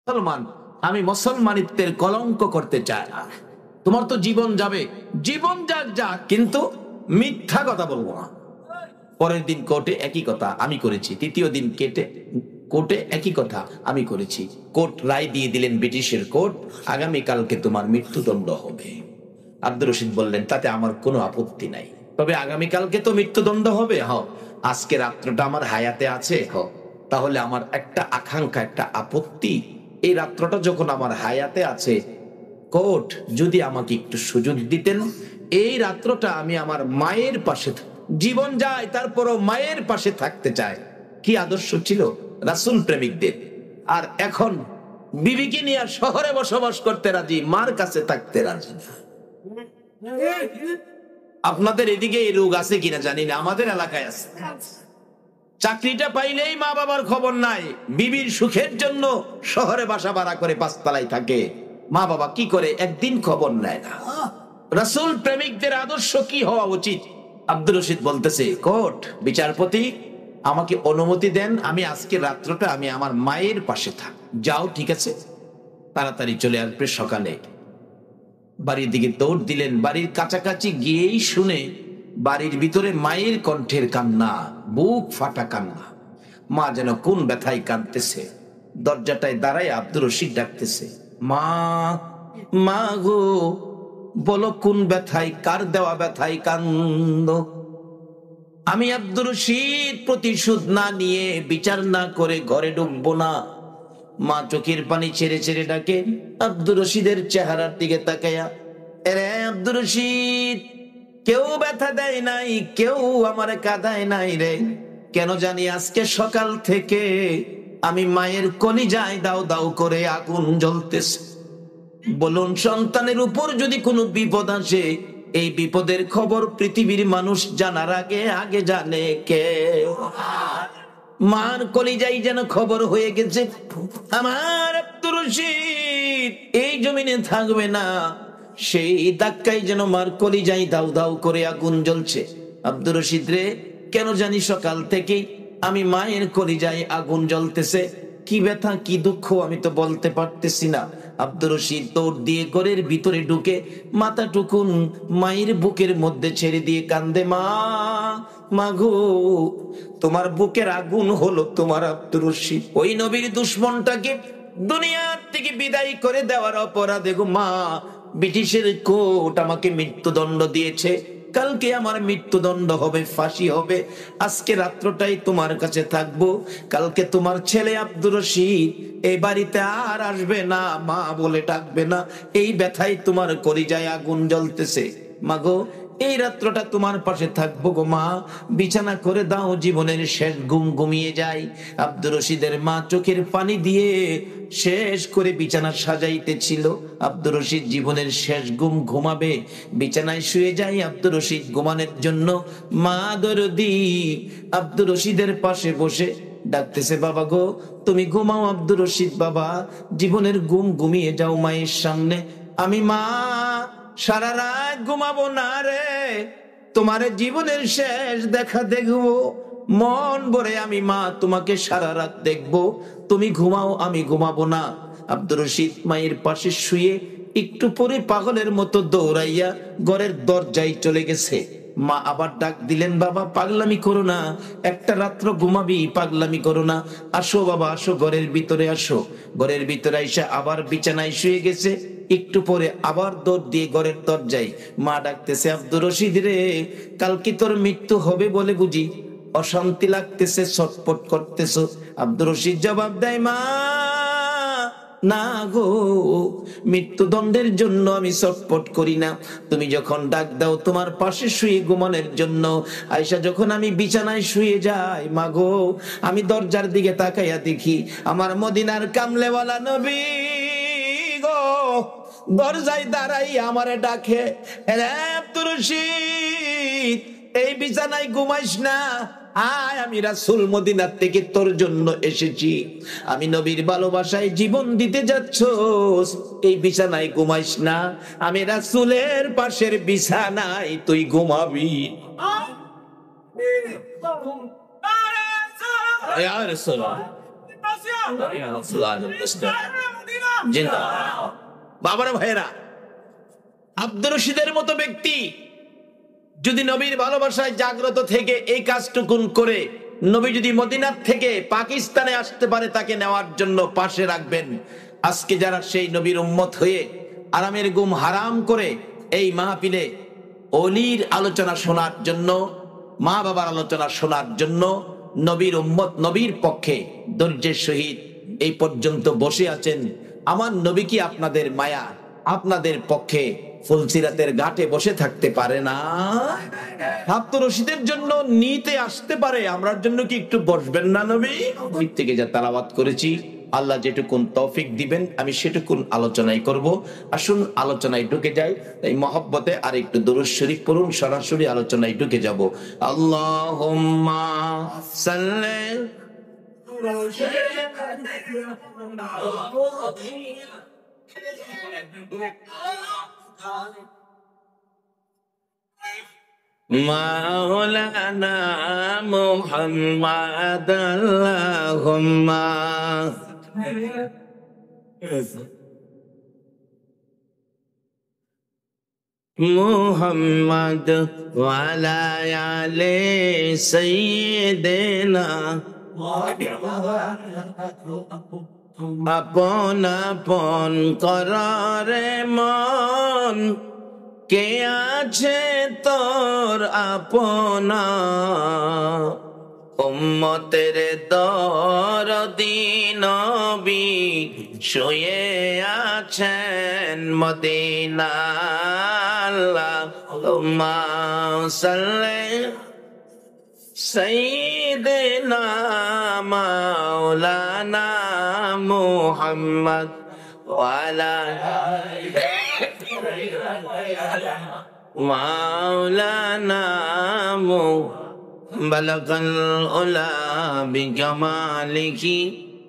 মুসলমান, আমি মুসলমানিত্বের কলঙ্ক করতে চাই না। তোমার তো জীবন যাবে, জীবন যাক যাক, কিন্তু মিথ্যা কথা বলবো না। পরের দিন কোর্টে একই কথা আমি করেছি, তৃতীয় দিন কোর্টে একই কথা আমি করেছি। কোর্ট রায় দিয়ে দিলেন, ব্রিটিশের কোর্ট, আগামীকালকে তোমার মৃত্যুদণ্ড হবে। আব্দুর রশিদ বললেন, তাতে আমার কোনো আপত্তি নাই, তবে আগামীকালকে তো মৃত্যুদণ্ড হবে। আজকে রাত্রটা আমার হায়াতে আছে, তাহলে আমার একটা আকাঙ্ক্ষা, একটা আপত্তি, এই রাত্রটা যখন আমার হায়াতে আছে, কোর্ট যদি আমাকে একটু সুযোগ দিতেন, এই রাত্রটা আমি আমার মায়ের পাশে, জীবন যায় তারপরও মায়ের পাশে থাকতে চাই। কি আদর্শ ছিল রাসূল প্রেমিকদের। আর এখন বিবিকে নিয়ে শহরে বসবাস করতে রাজি, মার কাছে থাকতে রাজি না। আপনাদের এদিকে এই রোগ আছে কিনা জানি না, আমাদের এলাকায় আছে। চাকরিটা পাইলেই মা বাবার খবর নাই, বিবির সুখের জন্য শহরে বাসা ভাড়া করে পাঁচতলায় থাকে, মা বাবা কি করে একদিন খবর নেয় না। রাসূল প্রেমিকদের আদর্শ কি হওয়া উচিত? আব্দুর রশিদ বলতেছে, কোর্ট, বিচারপতি, আমাকে অনুমতি দেন, আমি আজকে রাত্রটা আমি আমার মায়ের পাশে থাক। যাও, ঠিক আছে, তাড়াতাড়ি চলে আসবে সকালে। বাড়ির দিকে দৌড় দিলেন। বাড়ির কাছাকাছি গিয়েই শুনে বাড়ির ভিতরে মায়ের কণ্ঠের কান্না, বুক ফাটা কান্না। মা যেন কোন ব্যথায় কাঁদতেছে। দরজাটায় দাঁড়ায় আব্দুর রশিদ ডাকতেছে, মা, মা গো, বলো কোন ব্যথায়, কার দেওয়া ব্যথায় কান্দ? আমি আব্দুর রশিদ প্রতিশোধ না নিয়ে, বিচার না করে ঘরে ঢুকবো না। মা চোখের পানি ছেড়ে ছেড়ে ডাকে আব্দুর রশিদের চেহারার দিকে তাকায়া, এরে আব্দুর রশিদ, কেউ ব্যথা দেয় নাই, কেউ আমার কাঁদায় নাই রে। কেন জানি আজকে সকাল থেকে আমি মায়ের কলিজায় দাও দাও করে আগুন জ্বলতেছে। বলুন, সন্তানের উপর যদি কোনো বিপদ আসে, এই বিপদের খবর পৃথিবীর মানুষ জানার আগে আগে জানে কে? মার কলিজায় যেন খবর হয়ে গেছে, আমার আব্দুর রশিদ এই জমিনে থাকবে না। সেই ধাক্কায় যেন মার কলিজায় দাউ দাউ করে আগুন জ্বলছে। আব্দুর রশিদ রে, কেন জানি সকাল থেকেই আমি মায়ের কলিজায় আগুন জ্বলতেছে। কি ব্যথা, কি দুঃখ আমি তো বলতে পারতেছি না। আব্দুর রশিদ দৌড় দিয়ে ঘরের ভিতরে ঢুকে মাথা টুকুন মায়ের বুকের মধ্যে ছেড়ে দিয়ে কান্দে, মা, মাগো, তোমার বুকের আগুন হলো তোমার আব্দুর রশিদ। ওই নবীর দুশমনটাকে দুনিয়ার থেকে বিদায় করে দেওয়ার অপরাধে গো মা, ব্রিটিশের কোর্ট আমাকে মৃত্যুদণ্ড দিয়েছে। কালকে আমার মৃত্যুদণ্ড হবে, ফাঁসি হবে। আজকে রাত্রটাই তোমার কাছে থাকবো। কালকে তোমার ছেলে আব্দুর রশিদ এই বাড়িতে আর আসবে না, মা বলে ডাকবে না। এই ব্যথায় তোমার কলিজায় আগুন জ্বলতেছে। মাগো, এই রাত্রটা তোমার পাশে থাকবো গো মা, বিছানা করে দাও, জীবনের শেষ ঘুম ঘুমিয়ে যায়। আব্দুর রশিদের মা চোখের পানি দিয়ে শেষ করে বিছানা সাজাইতেছিল। আব্দুর রশিদ জীবনের শেষ ঘুম ঘুমাবে, বিছানায় শুয়ে যায় আব্দুর রশিদ ঘুমানোর জন্য। মা দরদি আব্দুর রশিদের পাশে বসে ডাকতেছে, বাবা গো, তুমি ঘুমাও আব্দুর রশিদ বাবা, জীবনের ঘুম ঘুমিয়ে যাও মায়ের সামনে। আমি মা সারা রাত ঘুমাবো না রে, তোমার জীবনের শেষ দেখা দেখবো মন ভরে। আমি মা তোমাকে সারা রাত দেখবো, তুমি ঘুমাও, আমি ঘুমাবো না। আব্দুর রশিদ মায়ের পাশে শুয়ে একটু পরে পাগলের মতো দৌড়াইয়া ঘরের দরজায় চলে গেছে। মা আবার ডাক দিলেন, বাবা পাগলামি করো না, একটা রাত্র ঘুমাবি, পাগলামি করো না, আসো বাবা আসো, ঘরের ভিতরে আসো। ঘরের ভিতরে আইসা আবার বিছানায় শুয়ে গেছে। একটু পরে আবার দৌড় দিয়ে ঘরের দরজায় মা ডাকতেছে, আব্দুর রশিদ রে, কালকে তোর মৃত্যু হবে বলে বুঝি অশান্তি লাগতেছে, ছটফট করতেছ? আব্দুর রশিদ জবাব দেয়, মা না গো, মৃত্যুদণ্ডের জন্য আমি ছটফট করি না। তুমি যখন ডাক দাও তোমার পাশে শুয়ে ঘুমানোর জন্য, আয়সা যখন আমি বিছানায় শুয়ে যাই, মা গো, আমি দরজার দিকে তাকাইয়া দেখি আমার মদিনার কামলেওয়ালা নবী গো দরজায় দাঁড়াই আমারে ডাকে, আব্দুর রশিদ এই বিছানায় ঘুমাইস না, আয়, আমি রাসূল মদিনার থেকে তোর জন্য এসেছি। আমি নবীর ভালোবাসায় জীবন দিতে যাচ্ছস, এই বিছানায় ঘুমাইস না, আমি রাসূলের পাশের বিছানায় তুই ঘুমাবি। ইয়া রাসূলুল্লাহ বাবার ভাইয়েরা, আব্দুর রশিদের মতো ব্যক্তি যদি নবীর ভালোবাসায় জাগ্রত থেকে এই কাজটুকুন করে, নবী যদি মদিনার থেকে পাকিস্তানে আসতে পারে তাকে নেওয়ার জন্য পাশে রাখবেন। আজকে যারা সেই নবীর উম্মত হয়ে আরামের ঘুম হারাম করে এই মাহফিলে অলির আলোচনা শোনার জন্য, মা বাবার আলোচনা শোনার জন্য নবীর উম্মত, নবীর পক্ষে ধৈর্যের সহিত এই পর্যন্ত বসে আছেন, আমার নবী কি আপনাদের মায়া আপনাদের পক্ষে ফুলসিরাতের ঘাটে বসে থাকতে পারে না? আব্দুর রশিদের জন্য নিতে আসতে পারে, আমরার জন্য কি একটু বসবেন না? নবী ওই থেকে যা তালাওয়াত করেছি, আল্লাহ যেটুকুন তৌফিক দিবেন আমি সেটুকুন আলোচনাই করব। আসুন আলোচনায় ঢুকে যাই। এই মহব্বতে আর একটু দুরূদ শরীফ পড়ুন, সরাসরি আলোচনায় ঢুকে যাব। আল্লাহুম্মা সাল্লি মাওলানা মুহাম্মদ আল্লাহুম্মা মুহাম্মদ ওয়া আলা আলি সাইয়্যিদিনা। আপন আপন করারে মন, কে আছে তোর আপনা? উম্মতের দরদি নবী শুয়ে আছেন মদিনা। আল্লাহুম্মা সাল্লি সাইয়্যিদিনা মাওলানা মুহাম্মদ ওয়া আলা মাওলানা বালাগাল উলা বিকামালিহি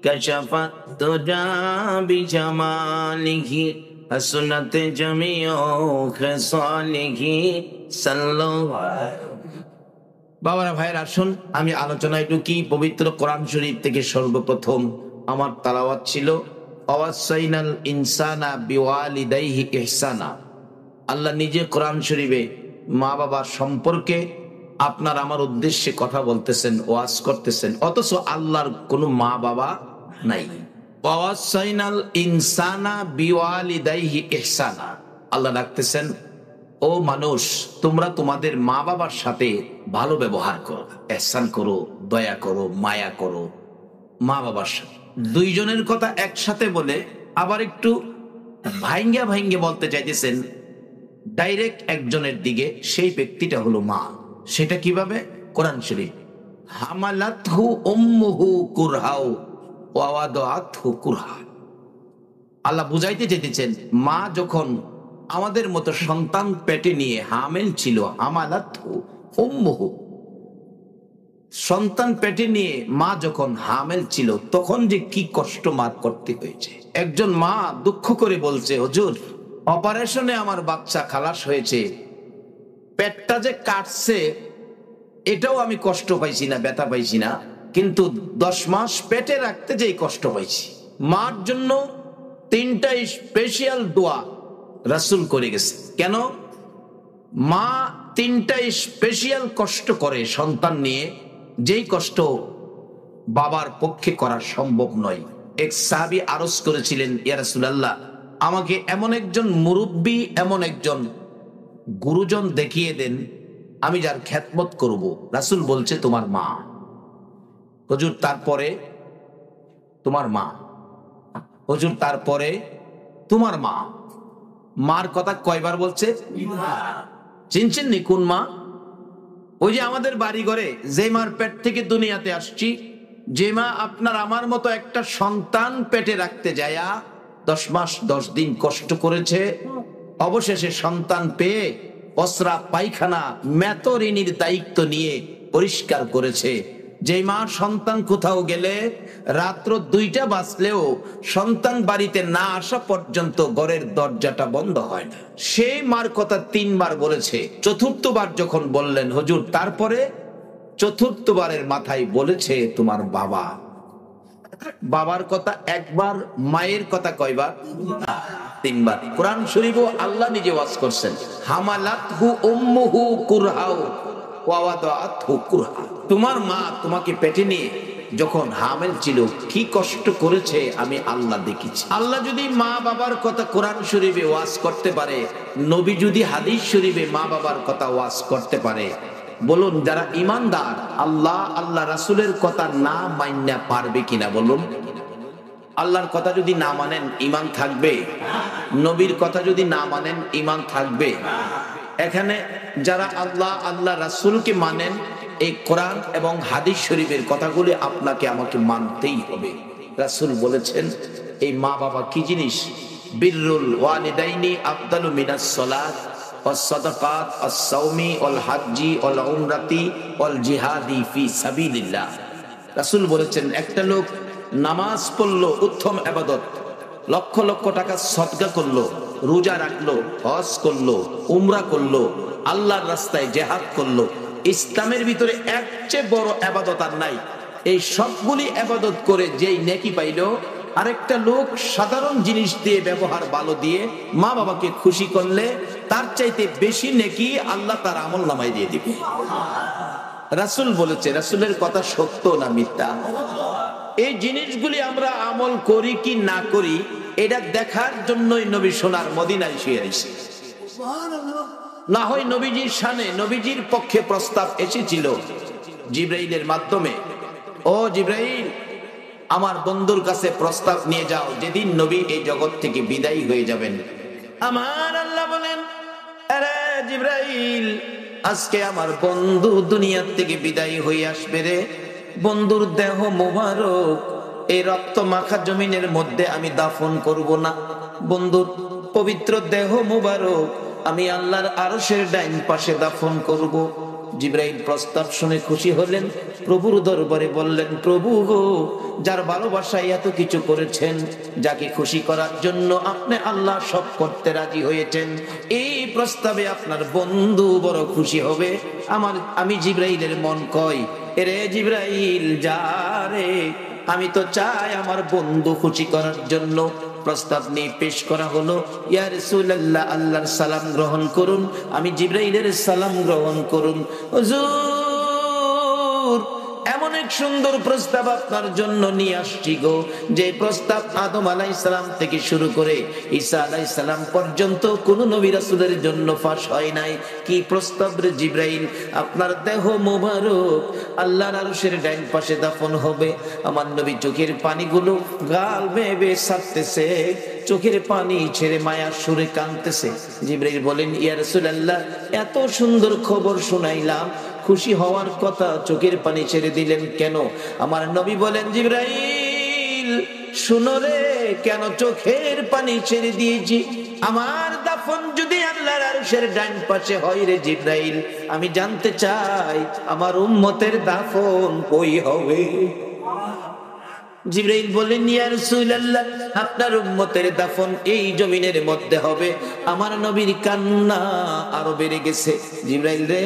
কাশাফাত তুজা বিজামালিহি হাসনাত জামিউ খিসালিহি সাল্লাল্লাহু। বাবারা ভাইয়ের, আসুন আমি আলোচনায় ঢুকি। পবিত্র কোরআন শরীফ থেকে সর্বপ্রথম আমার তালাওয়াত ছিল ওয়াসাইনাল ইনসানা বিওয়ালিদাইহি ইহসানা। আল্লাহ নিজে কোরআন শরীফে মা বাবার সম্পর্কে আপনার আমার উদ্দেশ্যে কথা বলতেছেন, ওয়াজ করতেছেন, অথচ আল্লাহর কোনো মা বাবা নাই। ওয়াসাইনাল ইনসানা বিওয়ালিদাইহি ইহসানা, আল্লাহ ডাকতেছেন, ও মানুষ, তোমরা তোমাদের মা বাবার সাথে ভালো ব্যবহার করো, ইহসান করো, দয়া করো, মায়া করো। মা বাবার সাথে দুইজনের কথা একসাথে বলে আবার একটু ভাইঙ্গা ভাইঙ্গে বলতে চাইতেছেন ডাইরেক্ট একজনের দিকে, সেই ব্যক্তিটা হলো মা। সেটা কিভাবে? কোরআন শরীফ, হামালাতহু উম্মুহু কুরহাও ওয়া ওয়াদাআতহু কুরহা। আল্লাহ বুঝাইতে চেয়েছেন, মা যখন আমাদের মতো সন্তান পেটে নিয়ে হামেল ছিল, হামালাতহু উম্মুহু, সন্তান পেটে নিয়ে মা যখন হামেল ছিল তখন যে কি কষ্ট মার করতে হয়েছে। একজন মা দুঃখ করে বলছে, হুজুর অপারেশনে আমার বাচ্চা খালাস হয়েছে, পেটটা যে কাটছে এটাও আমি কষ্ট পাইছি না, ব্যথা পাইছি না, কিন্তু 10 মাস পেটে রাখতে যেই কষ্ট পাইছি। মার জন্য 3টা স্পেশাল দোয়া রাসূল করে গেছে। কেন? মা 3টা স্পেশাল কষ্ট করে সন্তান নিয়ে, যেই কষ্ট বাবার পক্ষে করা সম্ভব নয়। এক সাহাবী আরজ করেছিলেন, ইয়া রাসূলুল্লাহ, আমাকে এমন একজন মুরব্বী, এমন একজন গুরুজন দেখিয়ে দেন আমি যার খেদমত করব। রাসূল বলছে, তোমার মা। হুজুর তারপরে? তোমার মা। হুজুর তারপরে? তোমার মা। মার কথা কয়বার বলছে? চিনছেন নি কোন মা? ওই যে আমাদের বাড়ি ঘরে যে মার পেট থেকে দুনিয়াতে আসছি, যে মা আপনার আমার মতো একটা সন্তান পেটে রাখতে যায়া 10 মাস 10 দিন কষ্ট করেছে, অবশেষে সন্তান পেয়ে পসরা পায়খানা মেতরিনীর দায়িত্ব নিয়ে পরিষ্কার করেছে। যে মা সন্তান কোথাও গেলে রাত্র 2টা বাজলেও সন্তান বাড়িতে না আসা পর্যন্ত ঘরের দরজাটা বন্ধ হয় না, সেই মার কথা 3 বার বলেছে। চতুর্থবার যখন বললেন, হুজুর তারপরে? চতুর্থবারের মাথায় বলেছে, তোমার বাবা। বাবার কথা একবার, মায়ের কথা কয়বার? তিনবার। কোরআন শরীফও আল্লাহ নিজে ওয়াজ করছেন, হামালাতহু উম্মুহু কুরহাও ওয়া ওয়াদাআতহু কুরহা। তোমার মা তোমাকে পেটে নিয়ে যখন হামেল ছিল কি কষ্ট করেছে আমি আল্লাহ দেখেছি। আল্লাহ যদি মা বাবার কথা কোরআন শরীফে ওয়াজ করতে পারে, নবী যদি হাদিস শরীফে মা বাবার কথা ওয়াজ করতে পারে, বলুন যারা ইমানদার আল্লাহ আল্লাহ রাসূলের কথা না মাইনা পারবে কিনা বলুন? আল্লাহর কথা যদি না মানেন ঈমান থাকবে? নবীর কথা যদি না মানেন ঈমান থাকবে? এখানে যারা আল্লাহ আল্লাহ রাসূলকে মানেন, এই কোরআন এবং হাদিস শরীফের কথাগুলি আপনাকে আমাকে মানতেই হবে। রাসূল বলেছেন এই মা বাবা কি জিনিস, বিররুল ওয়ালিদাইনি আফদালু মিনাস সালাত ওয়াস সাদাকাত ওয়াস সাওমি ওয়াল হাজ্জি ওয়াল উমরাতি ওয়াল জিহাদি ফি সাবিলিল্লাহ। রাসূল বলেছেন একটা লোক নামাজ পড়লো, উত্তম ইবাদত, লক্ষ লক্ষ টাকা সদকা করলো, রোজা রাখলো, হজ করলো, উমরা করলো, আল্লাহর রাস্তায় জিহাদ করলো, ইসলামের ভিতরে এর চেয়ে বড় ইবাদত আর নাই। এই সবগুলি ইবাদত করে যেই নেকি পাইলো, আরেকটা লোক সাধারণ জিনিস দিয়ে ব্যবহার ভালো দিয়ে মা বাবাকে খুশি করলে তার চাইতে বেশি নেকি আল্লাহ তার আমলনামায় দিয়ে দিবে। রাসূল বলেছে, রাসূলের কথা সত্য না মিথ্যা? এই জিনিসগুলি আমরা আমল করি কি না করি এটা দেখার জন্যই নবী সোনার মদিনায় শুয়ে রয়েছে। না হয় নবীজির শানে, নবীজির পক্ষে প্রস্তাব এসেছিল জিবরাইলের মাধ্যমে, ও জিবরাইল আমার বন্ধুর কাছে প্রস্তাব নিয়ে যাও, যেদিন নবী এই জগৎ থেকে বিদায়ী হয়ে যাবেন। আমার আল্লাহ বলেন, আরে জিবরাইল আজকে আমার বন্ধু দুনিয়ার থেকে বিদায়ী হয়ে আসবে রে। বন্ধুর দেহ মোবারক এই রক্ত মাখা জমিনের মধ্যে আমি দাফন করব না। বন্ধুর পবিত্র দেহ মোবারক আমি আল্লাহর আরশের ডাইন পাশে দাফন করব। জিবরাইল প্রস্তাব শুনে খুশি হলেন, প্রভুর দরবারে বললেন, প্রভু গো, যার ভালোবাসায় এত কিছু করেছেন, যাকে খুশি করার জন্য আপনি আল্লাহ সব করতে রাজি হয়েছেন, এই প্রস্তাবে আপনার বন্ধু বড় খুশি হবে। আমি জিবরাইলের মন কয়, এরে জিবরাইল যা রে, আমি তো চাই আমার বন্ধু খুশি করার জন্য। প্রস্তাব নিয়ে পেশ করা হলো, ইয়া রাসূলুল্লাহ আল্লাহর সালাম গ্রহণ করুন। আমি জিবরাইলের সালাম গ্রহণ করুন। হুজুর এমন এক সুন্দর প্রস্তাব আপনার জন্য নিয়ে আসছি গো, যে প্রস্তাব আদম আলাইহিস সালাম থেকে শুরু করে ঈসা আলাইহিস সালাম পর্যন্ত কোন নবী রাসূলের জন্য ফাঁস হয় নাই। কি প্রস্তাব রে জিবরাইল? আপনার দেহ মোবারক আল্লাহর আরশের ডাইন পাশে দাফন হবে। আমার নবী চোখের পানিগুলো গাল বেয়ে বেয়ে ছাড়তেছে, চোখের পানি ছেড়ে মায়ার সুরে কাঁদতেছে। জিবরাইল বলেন, ইয়া রাসূলুল্লাহ এত সুন্দর খবর শুনাইলাম, খুশি হওয়ার কথা, চোখের পানি ছেড়ে দিলেন কেন? আমার নবী বলেন, জিবরাইল শুনো রে, কেন চোখের পানি ছেড়ে দিয়েছি? আমার দাফন যদি আল্লাহর আরশের ডান পাশে হয় রে জিবরাইল, আমি জানতে চাই আমার উম্মতের দাফন কই হবে? জিবরাইল বলেন, ইয়া রাসূলুল্লাহ আপনার উম্মতের দাফন এই জমিনের মধ্যে হবে। আমার নবীর কান্না আরো বেড়ে গেছে। জিবরাইল রে,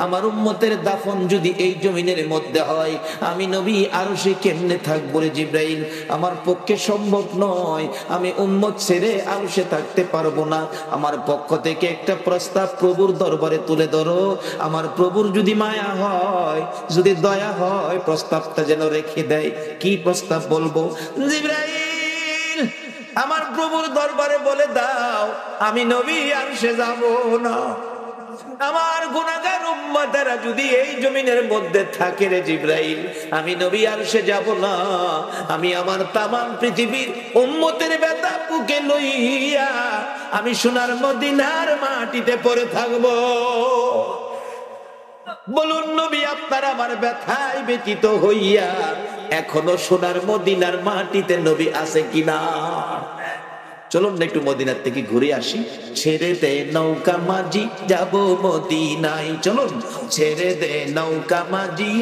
আমার উম্মতের দাফন যদি এই জমিনের মধ্যে হয়, আমি নবী আরশে কেমনে থাকবো রে জিবরাইল? আমার পক্ষে সম্ভব নয়, আমি উম্মত ছেড়ে আরশে থাকতে পারবো না। আমার পক্ষ থেকে একটা প্রস্তাব প্রভুর দরবারে তুলে ধরো। আমার প্রভুর যদি মায়া হয়, যদি দয়া হয়, প্রস্তাবটা যেন রেখে দেয়। কি প্রস্তাব বলবো? জিবরাইল আমার প্রভুর দরবারে বলে দাও, আমি নবী আরশে যাব না। আমার গুনাহগার উম্মতেরা যদি এই জমিনের মধ্যে থাকে রে জিবরাইল, আমি নবী আরশে যাব না। আমি আমার তামাম পৃথিবীর উম্মতের ব্যথা বুকে লইয়া আমি সোনার মদিনার মাটিতে পড়ে থাকবো। বলুন নবী, আপনার আমার ব্যথায় ব্যতীত হইয়া এখনো সোনার মদিনার মাটিতে নবী আছে কিনা? চলুন না একটু মদিনার থেকে ঘুরে আসি। ছেড়ে দে নৌকা মাঝি যাব মদিনায়, চলুন ছেড়ে দে নৌকা মাঝি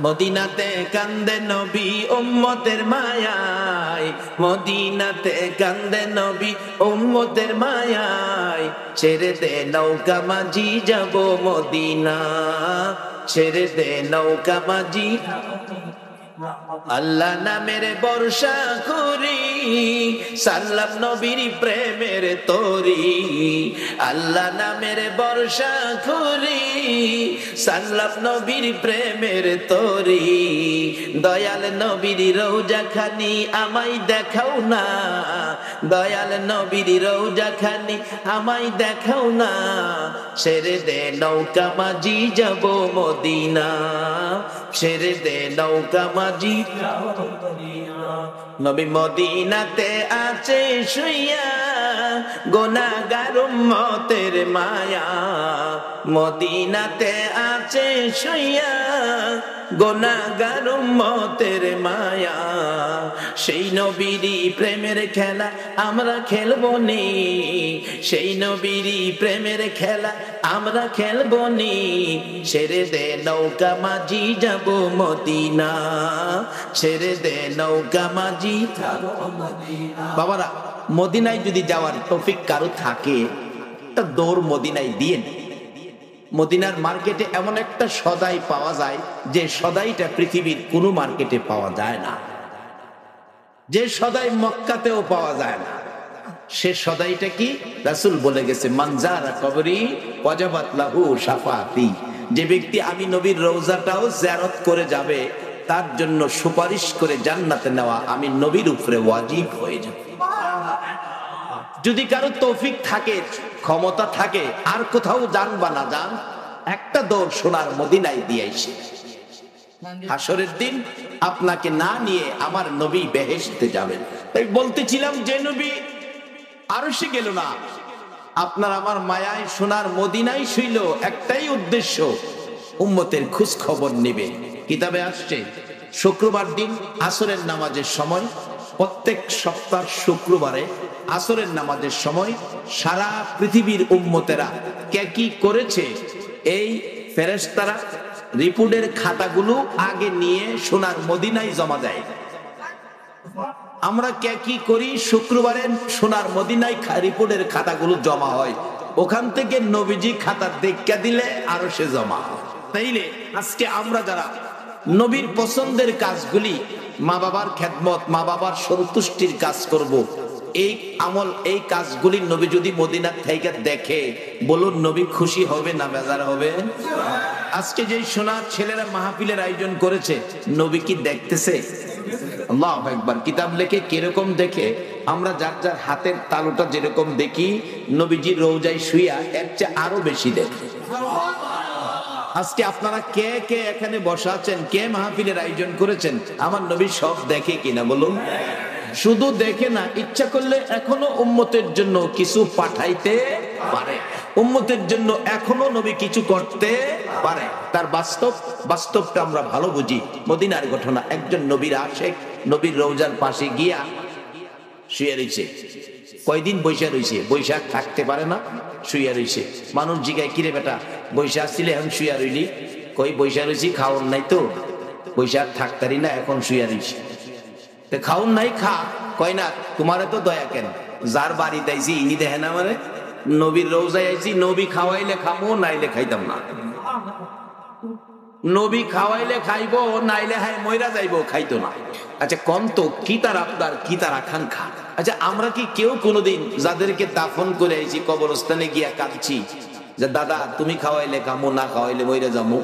মদিনাতে কান্দে নবী উম্মতের মায়ায়, মদিনাতে কান্দে নবী উম্মতের মায়ায়। ছেড়ে দে নৌকা মাঝি যাব মদিনা, ছেড়ে দে নৌকা মাঝি আল্লাহ নামের বর্ষা করি, সাল্লাম নবীর প্রেমের তরি। আল্লাহ নামের বর্ষা করি, সাল্লাম নবীর প্রেমের তরি। দয়াল নবীর রওজা খানি আমায় দেখাও না, দয়াল নবীর রওজা খানি আমায় দেখাও না। ছেড়ে দে নৌকা মাঝি যাব মদিনা, ছেড়ে দে নৌকা মাঝি। নবী মদিনাতে আছে শুইয়া, গুনাহগার উম্মতের মায়া। মদিনাতে আছে শুইয়া, গুনাহগার উম্মতের মায়া। সেই নবীরই প্রেমের খেলা আমরা খেলবো নি, সেই নবীরই প্রেমের খেলা আমরা খেলবো নি। ছেড়ে দে নৌকা মাঝি যাব মদিনা, ছেড়ে দে নৌকা মাঝি। বাবারা, মদিনায় যদি যাওয়ার তৌফিক কারো থাকে তা দৌড় মদিনায় দিয়ে। মদিনার মার্কেটে এমন একটা সদাই পাওয়া যায় যে সদাইটা পৃথিবীর কোনো মার্কেটে পাওয়া যায় না, যে সদাই মক্কাতেও পাওয়া যায় না। সে সদাইটা কি? রাসূল বলে গেছে, মানজারা কবরি ওয়াজাবাত লাহু শাফাতি। যে ব্যক্তি আমি নবীর রওজাটাও জিয়ারত করে যাবে, তার জন্য সুপারিশ করে জান্নাতে নেওয়া আমি নবীর উপরে ওয়াজিব হয়ে যাবে। যদি কারো তৌফিক থাকে, ক্ষমতা থাকে, আর কোথাও যান বা না যান, একটা দৌড় সোনার মদিনায় দিয়ে আসে। হাসরের দিন আপনাকে না নিয়ে আমার নবী বেহেশতে যাবেন। তাই বলতেছিলাম, যে নবী আরশে গেল না, আপনার আমার মায়ায় সোনার মদিনায় শুইল, একটাই উদ্দেশ্য, উম্মতের খোঁজ খবর নেবে। কিতাবে আসছে শুক্রবার দিন আসরের নামাজের সময়, প্রত্যেক সপ্তাহ শুক্রবারে আসরের নামাজের সময় সারা পৃথিবীর উম্মতেরা কে কি করেছে, এই ফেরেশতারা রিপোর্টের খাতাগুলো আগে নিয়ে সোনার মদিনায় জমা দেয়। আমরা কে কি করি, শুক্রবারে সোনার মদিনায় রিপোর্টের খাতাগুলো জমা হয়, ওখান থেকে নবীজি খাতা দেখা দিলে আরো সে জমা। তাইলে আজকে আমরা যারা নবীর পছন্দের কাজগুলি, মা বাবার খেদমত, মা বাবার সন্তুষ্টির কাজ করব, এই আমল, এই কাজগুলি নবী যদি মদিনা থেকে দেখে, বলুন নবী খুশি হবে না বেজার হবে? আজকে যে সোনার ছেলেরা মাহফিলের আয়োজন করেছে, নবী কি দেখতেছে? আল্লাহু আকবার। কিতাব লেখে কিরকম দেখে, আমরা যার যার হাতের তালুটা যেরকম দেখি, নবীজির রওজায় শুইয়া এর চেয়ে আরো বেশি দেখে। আজকে আপনারা কে কে এখানে বসা আছেন, কে মাহফিলের আয়োজন করেছেন, আমার নবী সব দেখে কিনা বলুন? শুধু দেখে না, ইচ্ছা করলে এখনো উম্মতের জন্য কিছু পাঠাইতে পারে, উম্মতের জন্য এখনো নবী কিছু করতে পারে। তার বাস্তবটা আমরা ভালো বুঝি। মদিনার ঘটনা, একজন নবীর আশেক নবীর রওজার পাশে গিয়া শুয়ে রয়েছে। কয়দিন বৈশা রয়েছে, বৈশাখ থাকতে পারে না, শুয়ে রয়েছে। মানুষ জিগায়, কিরে বেটা বৈশা আসছিলে এখন শুয়া রইলি? কই বৈশা রয়েছি, খাওন নাই তো, বৈশাখ থাকতারি না, এখন শুয়া রয়েছে। খাওন নাই, খা। কয় না, তোমারে তো দয়া কেন, যার বাড়ি আইছি ইনি দেখে না, মানে নবীর রওজায় আইছি, নবী খাওয়াইলে খামো, নাইলে খাইতাম না। নবী খাওয়াইলে খাইবো, নাইলে হাই মইরা যাইবো, খাইতো না। আচ্ছা কোন তো কি তার আপনার, কি তার আকাঙ্ক্ষা? আচ্ছা আমরা কি কেউ কোনোদিন যাদেরকে দাফন করে আইছি কবরস্থানে গিয়া কাঁদছি যে দাদা তুমি খাওয়াইলে খামো, না খাওয়াইলে মইরা যাবো?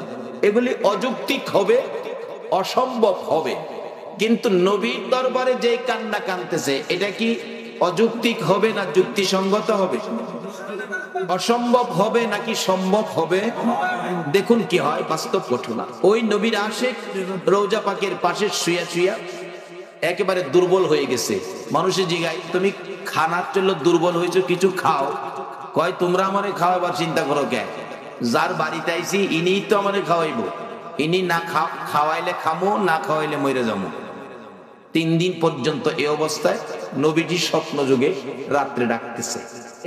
এগুলি অযৌক্তিক হবে, অসম্ভব হবে। কিন্তু নবীর দরবারে যে কান্না কাঁদতেছে, এটা কি অযৌক্তিক হবে না যুক্তিসঙ্গত হবে? অসম্ভব হবে নাকি সম্ভব হবে? দেখুন কি হয় বাস্তব ঘটনা। ওই নবীর আশেক রওজা পাকের পাশে শুয়া শুয়া একেবারে দুর্বল হয়ে গেছে। মানুষের জিগায়, তুমি খানার জন্য দুর্বল হয়েছো, কিছু খাও। কয় তোমরা আমারে খাওয়াবার চিন্তা করো কে? যার বাড়িতে আইছি ইনি তো আমারে খাওয়াইবো, ইনি না খাওয়াইলে খামো, না খাওয়াইলে মরে যাবো। 3 দিন পর্যন্ত এই অবস্থায় নবীজি স্বপ্ন যুগে রাত্রে ডাকতেছে,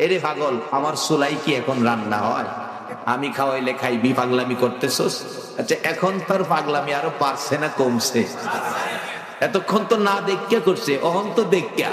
এরে পাগল, আমার চুলাই কি এখন রান্না হয়? আমি খাওয়াইলে খাইবি, পাগলামি করতেছস? আচ্ছা এখন তোর পাগলামি আরো বাড়ছে না কমছে? এতক্ষণ তো না দেখা করছে, অহন তো দেখা।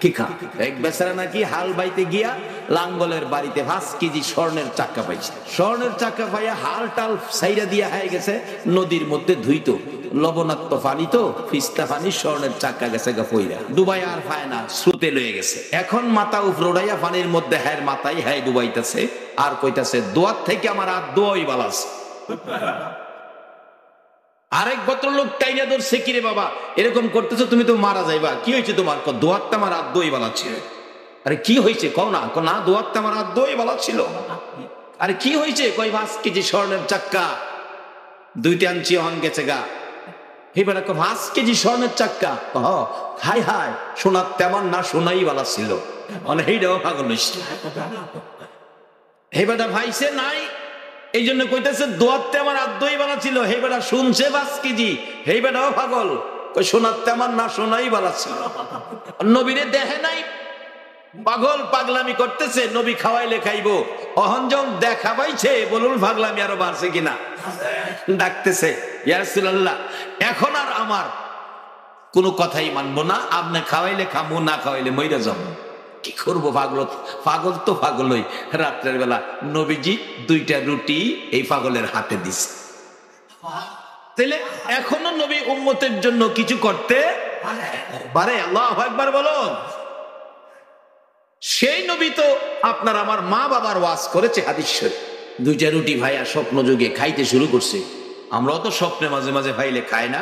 কি খা এক বেচারা নাকি হাল বাইতে গিয়া লাঙ্গলের বাড়িতে 5 কেজি স্বর্ণের চাক্কা পাইছে। স্বর্ণের চাক্কা পাইয়া হাল টাল সাইরা দিয়া হয়ে গেছে নদীর মধ্যে ধুইতো, লবণাক্ত পানি তো ফিস্তা পানি, স্বর্ণের চাক্কা গেছে গা পইরা, ডুবাই আর পায় না, স্রোতে লয়ে গেছে। এখন মাথা উপরে উড়াইয়া পানির মধ্যে হ্যার মাথায় হ্যাঁ ডুবাইতেছে আর কইতাছে দোয়ার থেকে আমার আর দোয়াই বালাস। আরেক ভদ্রলোক টাইনা ধরছে, কিরে বাবা এরকম করতেছো, তুমি তো মারা যাইবা, কি হয়েছে তোমার? দোয়ারটা আমার আর দই বালা ছিল। আরে কি হয়েছে কও না? না দোয়ারটা আমার আর দই বালা ছিল। আরে কি হয়েছে? কই 5 কেজি স্বর্ণের চাক্কা দুইটা আনছি হন গেছে গা। এবার 5 কেজি স্বর্ণের চাক্কা, হাই হাই সোনার তেমন না, সোনাই বালা ছিল। মানে এইটাও পাগল হইছে, হেবাটা ভাইছে নাই, এই জন্য কইতেছে দোয়ারতে আমার আদই বালা ছিল। হে বেটা শুনছে 5 কেজি, হে বেটাও পাগল, কই সোনারতে আমার না, সোনাই বালা ছিল। নবীরে দেখে নাই, পাগল পাগলামি করতেছে, নবী খাওয়াইলে খাইবো। অহন যখন দেখা পাইছে বলুন পাগলামি আরো বাড়ছে কিনা, ডাকতেছে ইয়া রাসূলুল্লাহ এখন আর আমার কোনো কথাই মানবো না, আপনি খাওয়াইলে খামু, না খাওয়াইলে মইরা যাবো। কি করবো, পাগল তো পাগলই। রাত্রের বেলা নবীজি 2টা রুটি এই পাগলের হাতে দিছে। তাইলে এখনো নবী উম্মতের জন্য কিছু করতে পারে। আল্লাহু আকবার বলো। সেই নবী তো আপনার আমার মা বাবার ওয়াজ করেছে হাদিস শরীফ। 2টা রুটি ভাইয়া স্বপ্ন যুগে খাইতে শুরু করছে। আমরাও তো স্বপ্নে মাঝে মাঝে ভাইলে খাই না,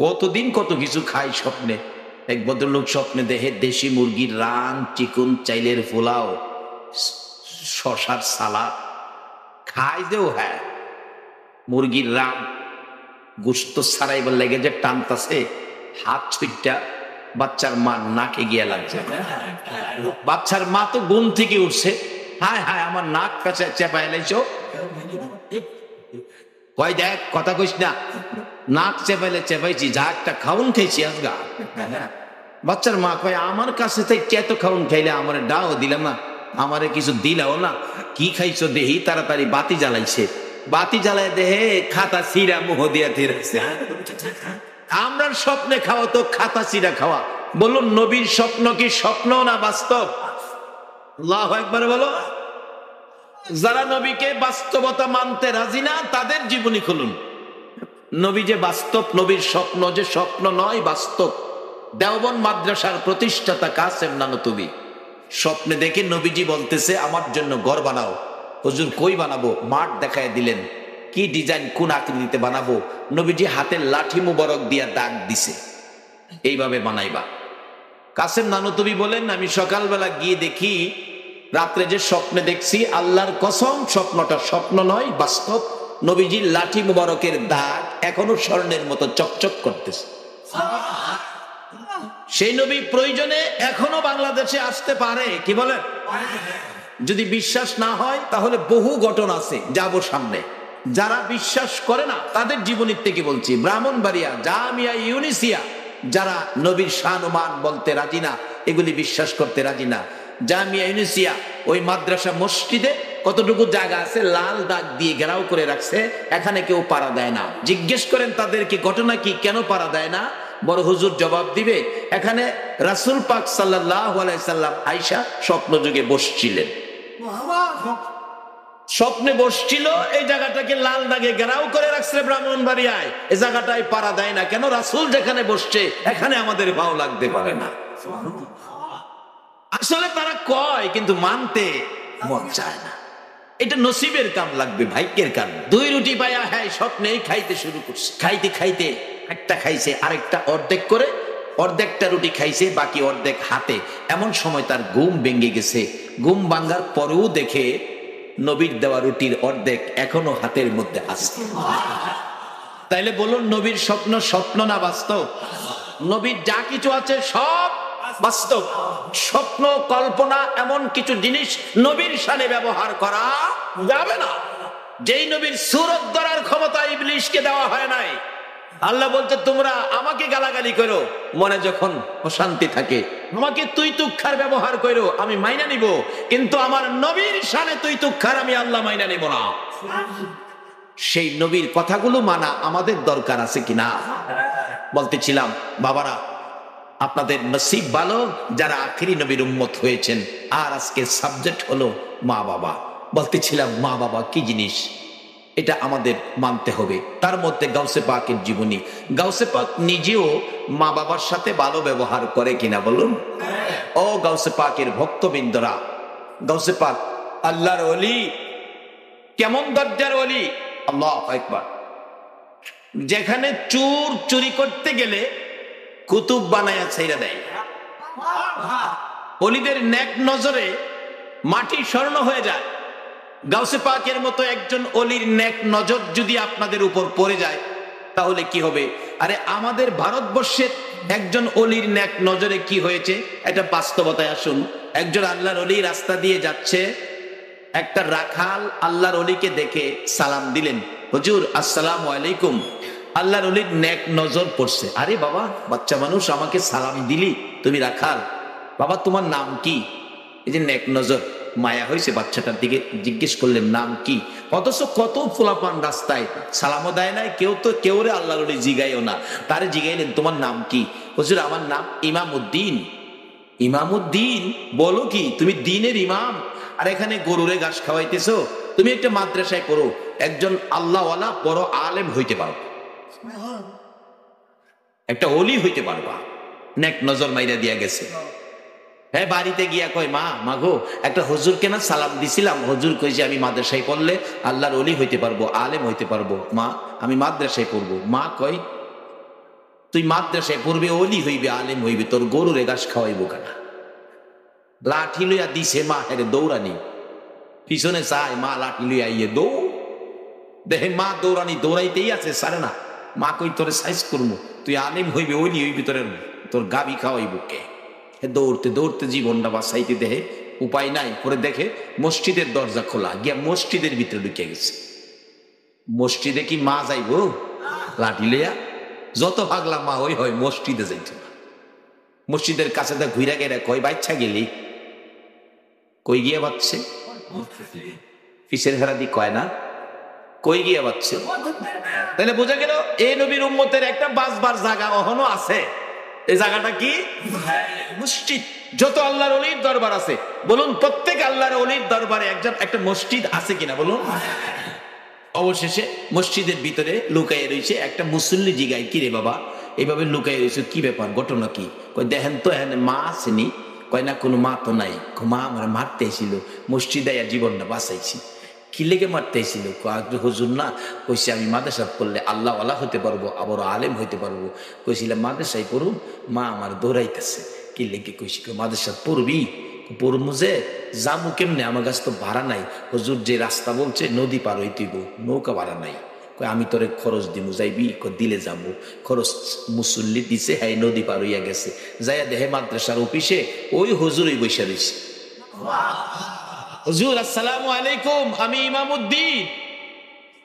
কতদিন কত কিছু খাই স্বপ্নে। এক ভদ্রলোক স্বপ্নে দেখে দেশি মুরগির রান, চিকন চাইলের পোলাও, শশার সালাদ খাই দেও। হ্যাঁ মুরগির রান গোস্ত ছাড়াইবার লেগে যে টানতাছে, হাত ছুটটা বাচ্চার মা নাকে গিয়া লাগছে। বাচ্চার মা তো ঘুম থেকে উঠছে, হায় হায় আমার নাক কাছে চেপাই লাইছো। কয় দেখ কথা কইস না, নাক চেপাইলে চেপাইছি, যা একটা খাউন খাইছি আজগা। বাচ্চার মা কয় আমার কাছে থেকে এত খাউন খাইলে আমার ডাও দিলাম না, আমারে কিছু দিলাও না, কি খাইছো দেহি। তাড়াতাড়ি বাতি জ্বালাইছে, বাতি জ্বালায় দেহে খাতা সিরা মুহ দিয়া দিয়েছে। আমরা স্বপ্নে খাওয়া তো খাতা সিরা খাওয়া। বলুন নবীর স্বপ্ন কি স্বপ্ন না বাস্তব? আল্লাহু আকবার বলো। যারা নবীকে বাস্তবতা মানতে রাজি না তাদের জীবনী খুলুন। নবী যে বাস্তব, নবীর স্বপ্ন যে স্বপ্ন নয় বাস্তব। দেওবন্দ মাদ্রাসার প্রতিষ্ঠাতা কাসেম নানতুবি স্বপ্নে দেখে নবীজি বলতেছে আমার জন্য ঘর বানাও। হুজুর কই বানাবো? মাঠ দেখায় দিলেন, কি ডিজাইন কোন আকৃতিতে বানাবো? নবীজি হাতের লাঠি মুবারক দিয়া দাগ দিছে, এইভাবে বানাইবা। কাসেম নানতুবি বলেন আমি সকালবেলা গিয়ে দেখি রাত্রে যে স্বপ্নে দেখছি, আল্লাহর কসম স্বপ্নটা স্বপ্ন নয় বাস্তব। নবীজির লাঠি মুবারকের দাগ এখনো স্বর্ণের মতো চকচক করতেছে। সেই নবী প্রয়োজনে এখনো বাংলাদেশে আসতে পারে, কি বলেন? যদি বিশ্বাস না হয় তাহলে বহু ঘটনা আছে, যাব সামনে। যারা বিশ্বাস করে না তাদের জীবনীর থেকে বলছি। ব্রাহ্মণবাড়িয়া জামিয়া ইউনিসিয়া যারা নবীর শান ও মান বলতে রাজি না, এগুলি বিশ্বাস করতে রাজি না। জামিয়া ইউনিসিয়া ওই মাদ্রাসা মসজিদে কতটুকু জায়গা আছে লাল দাগ দিয়ে ঘেরাও করে রাখছে, এখানে কেউ পাড়া দেয় না। জিজ্ঞেস করেন তাদেরকে ঘটনা কি, কেন পাড়া দেয় না? বড় হুজুর জবাব দিবে, এখানে রাসূল পাক সাল্লাল্লাহু আলাইহি সাল্লাম আয়েশা স্বপ্ন যুগে বসছিলেন, স্বপ্নে বসছিল, এই জায়গাটাকে লাল দাগে ঘেরাও করে রাখছে ব্রাহ্মণবাড়িয়ায়। এই জায়গাটায় পাড়া দেয় না কেন? রাসূল যেখানে বসছে এখানে আমাদের পাও লাগতে পারে না। আসলে তারা কয় কিন্তু মানতে মন চায় না। এটা নসিবের কাম লাগবে, ভাগ্যের কাম। 2 রুটি পায়া হ্যাঁ স্বপ্নেই খাইতে শুরু করছে। খাইতে খাইতে একটা খাইছে, আরেকটা অর্ধেক করে, অর্ধেকটা রুটি খাইছে, বাকি অর্ধেক হাতে। এমন সময় তার ঘুম ভেঙে গেছে। ঘুম ভাঙার পরেও দেখে নবীর দেওয়া রুটির অর্ধেক এখনো হাতের মধ্যে আছে। তাইলে বলুন নবীর স্বপ্ন স্বপ্ন না বাস্তব? নবীর যা কিছু আছে সব বাস্তব। স্বপ্ন কল্পনা এমন কিছু জিনিস নবীর শানে ব্যবহার করা যাবে না। যেই নবীর সূরত ধরার ক্ষমতা ইবলিশকে দেওয়া হয় নাই। আল্লাহ বলতে তোমরা আমাকে গালাগালি করো, মনে যখন অশান্তি থাকে আমাকে তুই তুক্ষার ব্যবহার করো, আমি মাইনা নিব, কিন্তু আমার নবীর শানে তুই তুক্ষার আমি আল্লাহ মাইনা নিব না। সেই নবীর কথাগুলো মানা আমাদের দরকার আছে কিনা? বলতেছিলাম বাবারা, আপনাদের নসিব ভালো যারা আখেরি নবীর উম্মত হয়েছেন। আর আজকে সাবজেক্ট হলো মা বাবা। বলতেছিলাম মা বাবা কি জিনিস, এটা আমাদের মানতে হবে। তার মধ্যে গাউসে পাকের জীবনী, গাউসে পাক নিজেও মা বাবার সাথে ভালো ব্যবহার করে কিনা বলুন। ও গাউসে পাকের ভক্তবৃন্দরা, গাউসে পাক আল্লাহর ওলি, কেমন দরজার ওলি, আল্লাহু আকবার। যেখানে চোর চুরি করতে গেলে কুতুব বানায়া ছেড়ে দেয়। ওলিদের নেক নজরে মাটি স্বর্ণ হয়ে যায়। গাউসে পাকের মতো একজন ওলির নেক নজর যদি আপনাদের উপর পড়ে যায় তাহলে কি হবে? আরে আমাদের ভারতবর্ষের একজন ওলির নেক নজরে কি হয়েছে এটা বাস্তবতায় আসুন। একজন আল্লাহর ওলি রাস্তা দিয়ে যাচ্ছে, একটা রাখাল আল্লাহর ওলিকে দেখে সালাম দিলেন, হুজুর আসসালামু আলাইকুম। আল্লাহর ওলির নেক নজর পড়ছে, আরে বাবা বাচ্চা মানুষ আমাকে সালাম দিলি, তুমি রাখাল, বাবা তোমার নাম কি? এই যে নেক নজর, মায়া হয়েছে বাচ্চাটার দিকে, জিজ্ঞেস করলেন নাম কি? অথচ কত ফুলাপান রাস্তায় সালামও দেয় নাই, কেউ রে আল্লাহর ওলি জিগাইও না, তারে জিগাইলেন তোমার নাম কি? হুজুর আমার নাম ইমামউদ্দিন। ইমামউদ্দিন বলো কি, তুমি দিনের ইমাম আর এখানে গরুরে ঘাস খাওয়াইতেছো? তুমি একটা মাদ্রাসায় পড়ো, একজন আল্লাহওয়ালা বড় আলেম হইতে পারো, একটা ওলি হইতে পারবা। নেক নজর মাইরা দিয়া গেছে। হ্যাঁ, বাড়িতে গিয়া কয় মা মাগো একটা হুজুরকে না সালাম দিছিলাম, হুজুর কইছে আমি মাদ্রাসায় পড়লে আল্লাহর ওলি হইতে পারবো, আলেম হইতে পারবো। মা আমি মাদ্রাসায় পড়বো। মা কয় তুই মাদ্রাসায় পড়বে, ওলি হইবে, আলেম হইবে, তোর গরুরে ঘাস খাওয়াইবো কেনা? লাঠি লইয়া দিছে মা, হেরে দৌড়ানি, পিছনে চায় মা লাঠি লইয়া ইয়ে দৌড়, দেখে মা দৌড়ানি দৌড়াইতেই আছে, সারে না। মা কই তোরে সাইজ করবো, তুই আলেম হইবে, ওলি হইবি, তোর গাবি খাওয়াইবো কে? দৌড়তে দৌড়তে জীবনটা বাঁচাইতে দেহে উপায় নাই, পরে দেখে মসজিদের দরজা খোলা, গিয়া মসজিদের ভিতরে ঢুকে গেছে। মসজিদে কি মা যাইব লাঠি লইয়া? যত ভাগলা মা ওই হয়, মসজিদে যাইত না। মসজিদের কাছে দা ঘুরা গেরা কই বাচ্চা গেলি? কই গিয়া বাচ্চে? ফিসের হেরা দি কয় না, কই গিয়া বাচ্চে? তাহলে বোঝা গেল এই নবীর উম্মতের একটা বাসবার জায়গা এখনো আছে। এই জায়গাটা কি? মসজিদ। যত আল্লাহর ওলির দরবার আছে বলুন, প্রত্যেক আল্লাহর ওলির দরবারে একটা মসজিদ আছে কিনা বলুন। অবশেষে মসজিদের ভিতরে লুকাইয়ে রয়েছে একটা মুসল্লি, জিগায় কি রে বাবা এইভাবে লুকাইয়ে রয়েছে, কি ব্যাপার, ঘটনা কি? কয় দেখেন তো এখানে মা আসেনি? কয় না, কোনো মা তো নাই। মা আমার মারতে এসেছিল, মসজিদে জীবনটা বাঁচাইছি। কি লেগে মারতে এসেছিল? হুজুর না কইছে আমি মাদ্রাসা পড়লে আল্লাহওয়ালা হতে পারবো, আবার আলেম হইতে পারবো। কইছিলাম মাদ্রাসায় পড়ুন, মা আমার দৌড়াইতেছে। কি লেগে কইছি? মাদ্রাসা পড়বি? পড়বো যে যাবো কেমনে, আমার কাছে তো ভাড়া নাই। হুজুর যে রাস্তা বলছে নদী পার হইতেইব, নৌকা ভাড়া নাই। কই আমি তোরে খরচ দিমু, যাইবি? দিলে যাবো। খরচ মুসল্লি দিছে, হ্যাঁ নদী পার হইয়া গেছে। যাইয়া দেহে মাদ্রাসার অফিসে ওই হুজুরই বসে রয়েছে। হুজুর আসসালামু আলাইকুম, আমি ইমামউদ্দিন।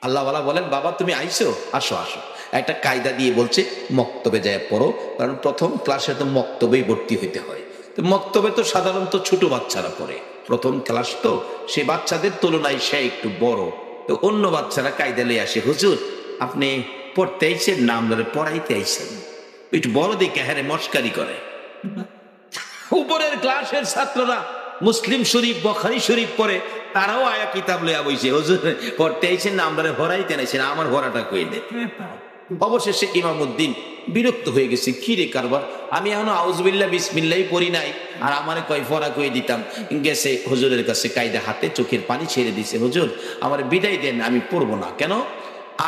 আল্লাহওয়ালা বলেন বাবা তুমি আইছো, আসো আসো। একটা কায়দা দিয়ে বলছে মক্তবে যায় পড়ো, কারণ প্রথম ক্লাসে তো মক্তবেই ভর্তি হইতে হয়। তো মক্তবে তো সাধারণত ছোট বাচ্চারা পড়ে, প্রথম ক্লাস তো, সে বাচ্চাদের তুলনায় সে একটু বড়। তো অন্য বাচ্চারা কায়দা লয়ে আসে, হুজুর আপনি পড়তে আইছেন না আমরা পড়াইতে আইছেন? একটু বড় দিকে হ্যাঁ মস্কারি করে। উপরের ক্লাসের ছাত্ররা মুসলিম শরীফ বুখারী শরীফ পড়ে, তারাও আয়া কিতাব লইয়া বইছে, হুজুর পড়তে আইছেন না আমরা ভরাইতে নাইছেন, আমার ভরাটা কই দে। অবশেষে ইমামউদ্দিন বিরক্ত হয়ে গেছে, কি রে কারবার, আমি এখনো আউযুবিল্লাহ বিসমিল্লাহ পড়ি নাই, আর আমারে কয় ভরা কই দিতাম। গেছে হুজুরের কাছে, কায়দা হাতে চোখের পানি ছেড়ে দিছে, হুজুর আমার বিদায় দেন, আমি পড়বো না। কেন?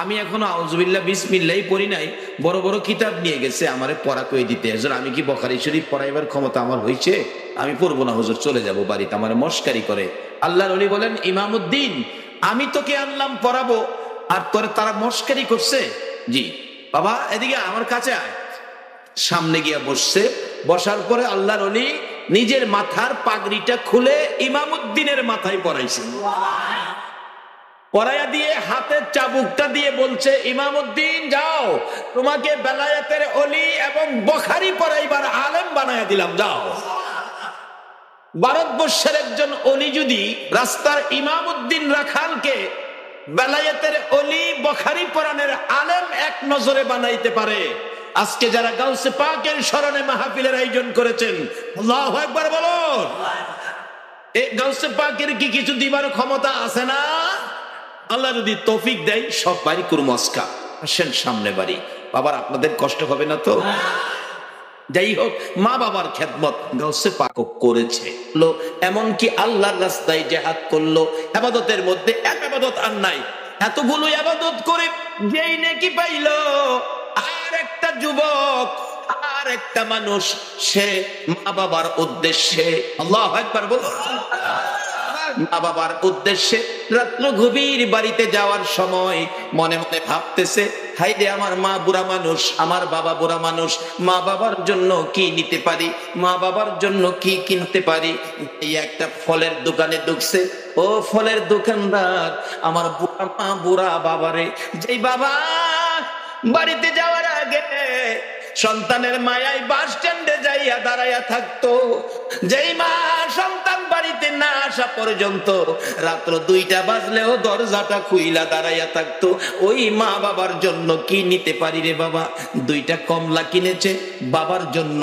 আমি এখনো আউযুবিল্লাহ বিসমিল্লাহ পড়ি নাই, বড় বড় কিতাব নিয়ে গেছে আমারে পড়া কই দিতে। হুজুর আমি কি বুখারী শরীফ পড়াইবার ক্ষমতা আমার হইছে? আমি পড়বো না হুজুর, চলে যাব বাড়িতে, আমার মস্কারি করে। আল্লাহর ওলি বলেন ইমামউদ্দিন আমি তোকে আনলাম পড়াবো, আর তোরে তারা মস্কারি করছে? জি বাবা এদিকে আমার কাছে আয়। সামনে গিয়া বসছে, বসার পরে আল্লাহর ওলি নিজের মাথার পাগড়িটা খুলে ইমামউদ্দিনের মাথায় পরাইছে। পরাইয়া দিয়ে হাতের চাবুকটা দিয়ে বলছে ইমামউদ্দিন যাও, তোমাকে বেলায়েতের ওলি এবং বুখারী পড়াইবার আলেম বানায়া দিলাম, যাও। ভারতবর্ষের একজন ওলি যদি রাস্তার ইমামউদ্দিন রাখালকে বেলায়েতের ওলি বুখারী পড়ানোর আলেম এক নজরে বানাইতে পারে, আজকে যারা গাউসে পাকের স্মরণে মাহফিলের আয়োজন করেছেন, আল্লাহু আকবার বলুন। এই গাউসে পাকের কি কিছু দিবার ক্ষমতা আছে না? আল্লাহ যদি তৌফিক দেয় সব বাড়ি করুম আজকা। আসেন সামনে বাড়ি। বাবার আপনাদের কষ্ট হবে না তো? যাই হোক, মা বাবার খেদমত গাউসে পাক করেছে, এমনকি আল্লাহর রাস্তায় জিহাদ করলো। ইবাদতের মধ্যে এক ইবাদত আর নাই, এতগুলো ইবাদত করে যেই নেকি পাইলো, আর একটা যুবক, আর একটা মানুষ, সে মা বাবার উদ্দেশ্যে, আল্লাহু আকবার বলো, মা বাবার উদ্দেশ্যে রাত্র গভীর বাড়িতে যাওয়ার সময় মনে মনে ভাবতেছে, হাইরে আমার মা বুড়া মানুষ, আমার বাবা বুড়া মানুষ, মা বাবার জন্য কি নিতে পারি, মা বাবার জন্য কি কিনতে পারি। এই একটা ফলের দোকানে ঢুকছে। ও ফলের দোকানদার, আমার বুড়া মা বুড়া বাবারে, যেই বাবা বাড়িতে যাওয়ার আগে সন্তানের মায়ায় বাস স্ট্যান্ডে যাইয়া দাঁড়াইয়া থাকতো, যেই মা সন্তান বাড়িতে না আসা পর্যন্ত রাত্র 2টা বাজলেও দরজাটা খুইলা দাঁড়াইয়া থাকতো, ওই মা বাবার জন্য কি নিতে পারি রে বাবা? 2টা কমলা কিনেছে বাবার জন্য,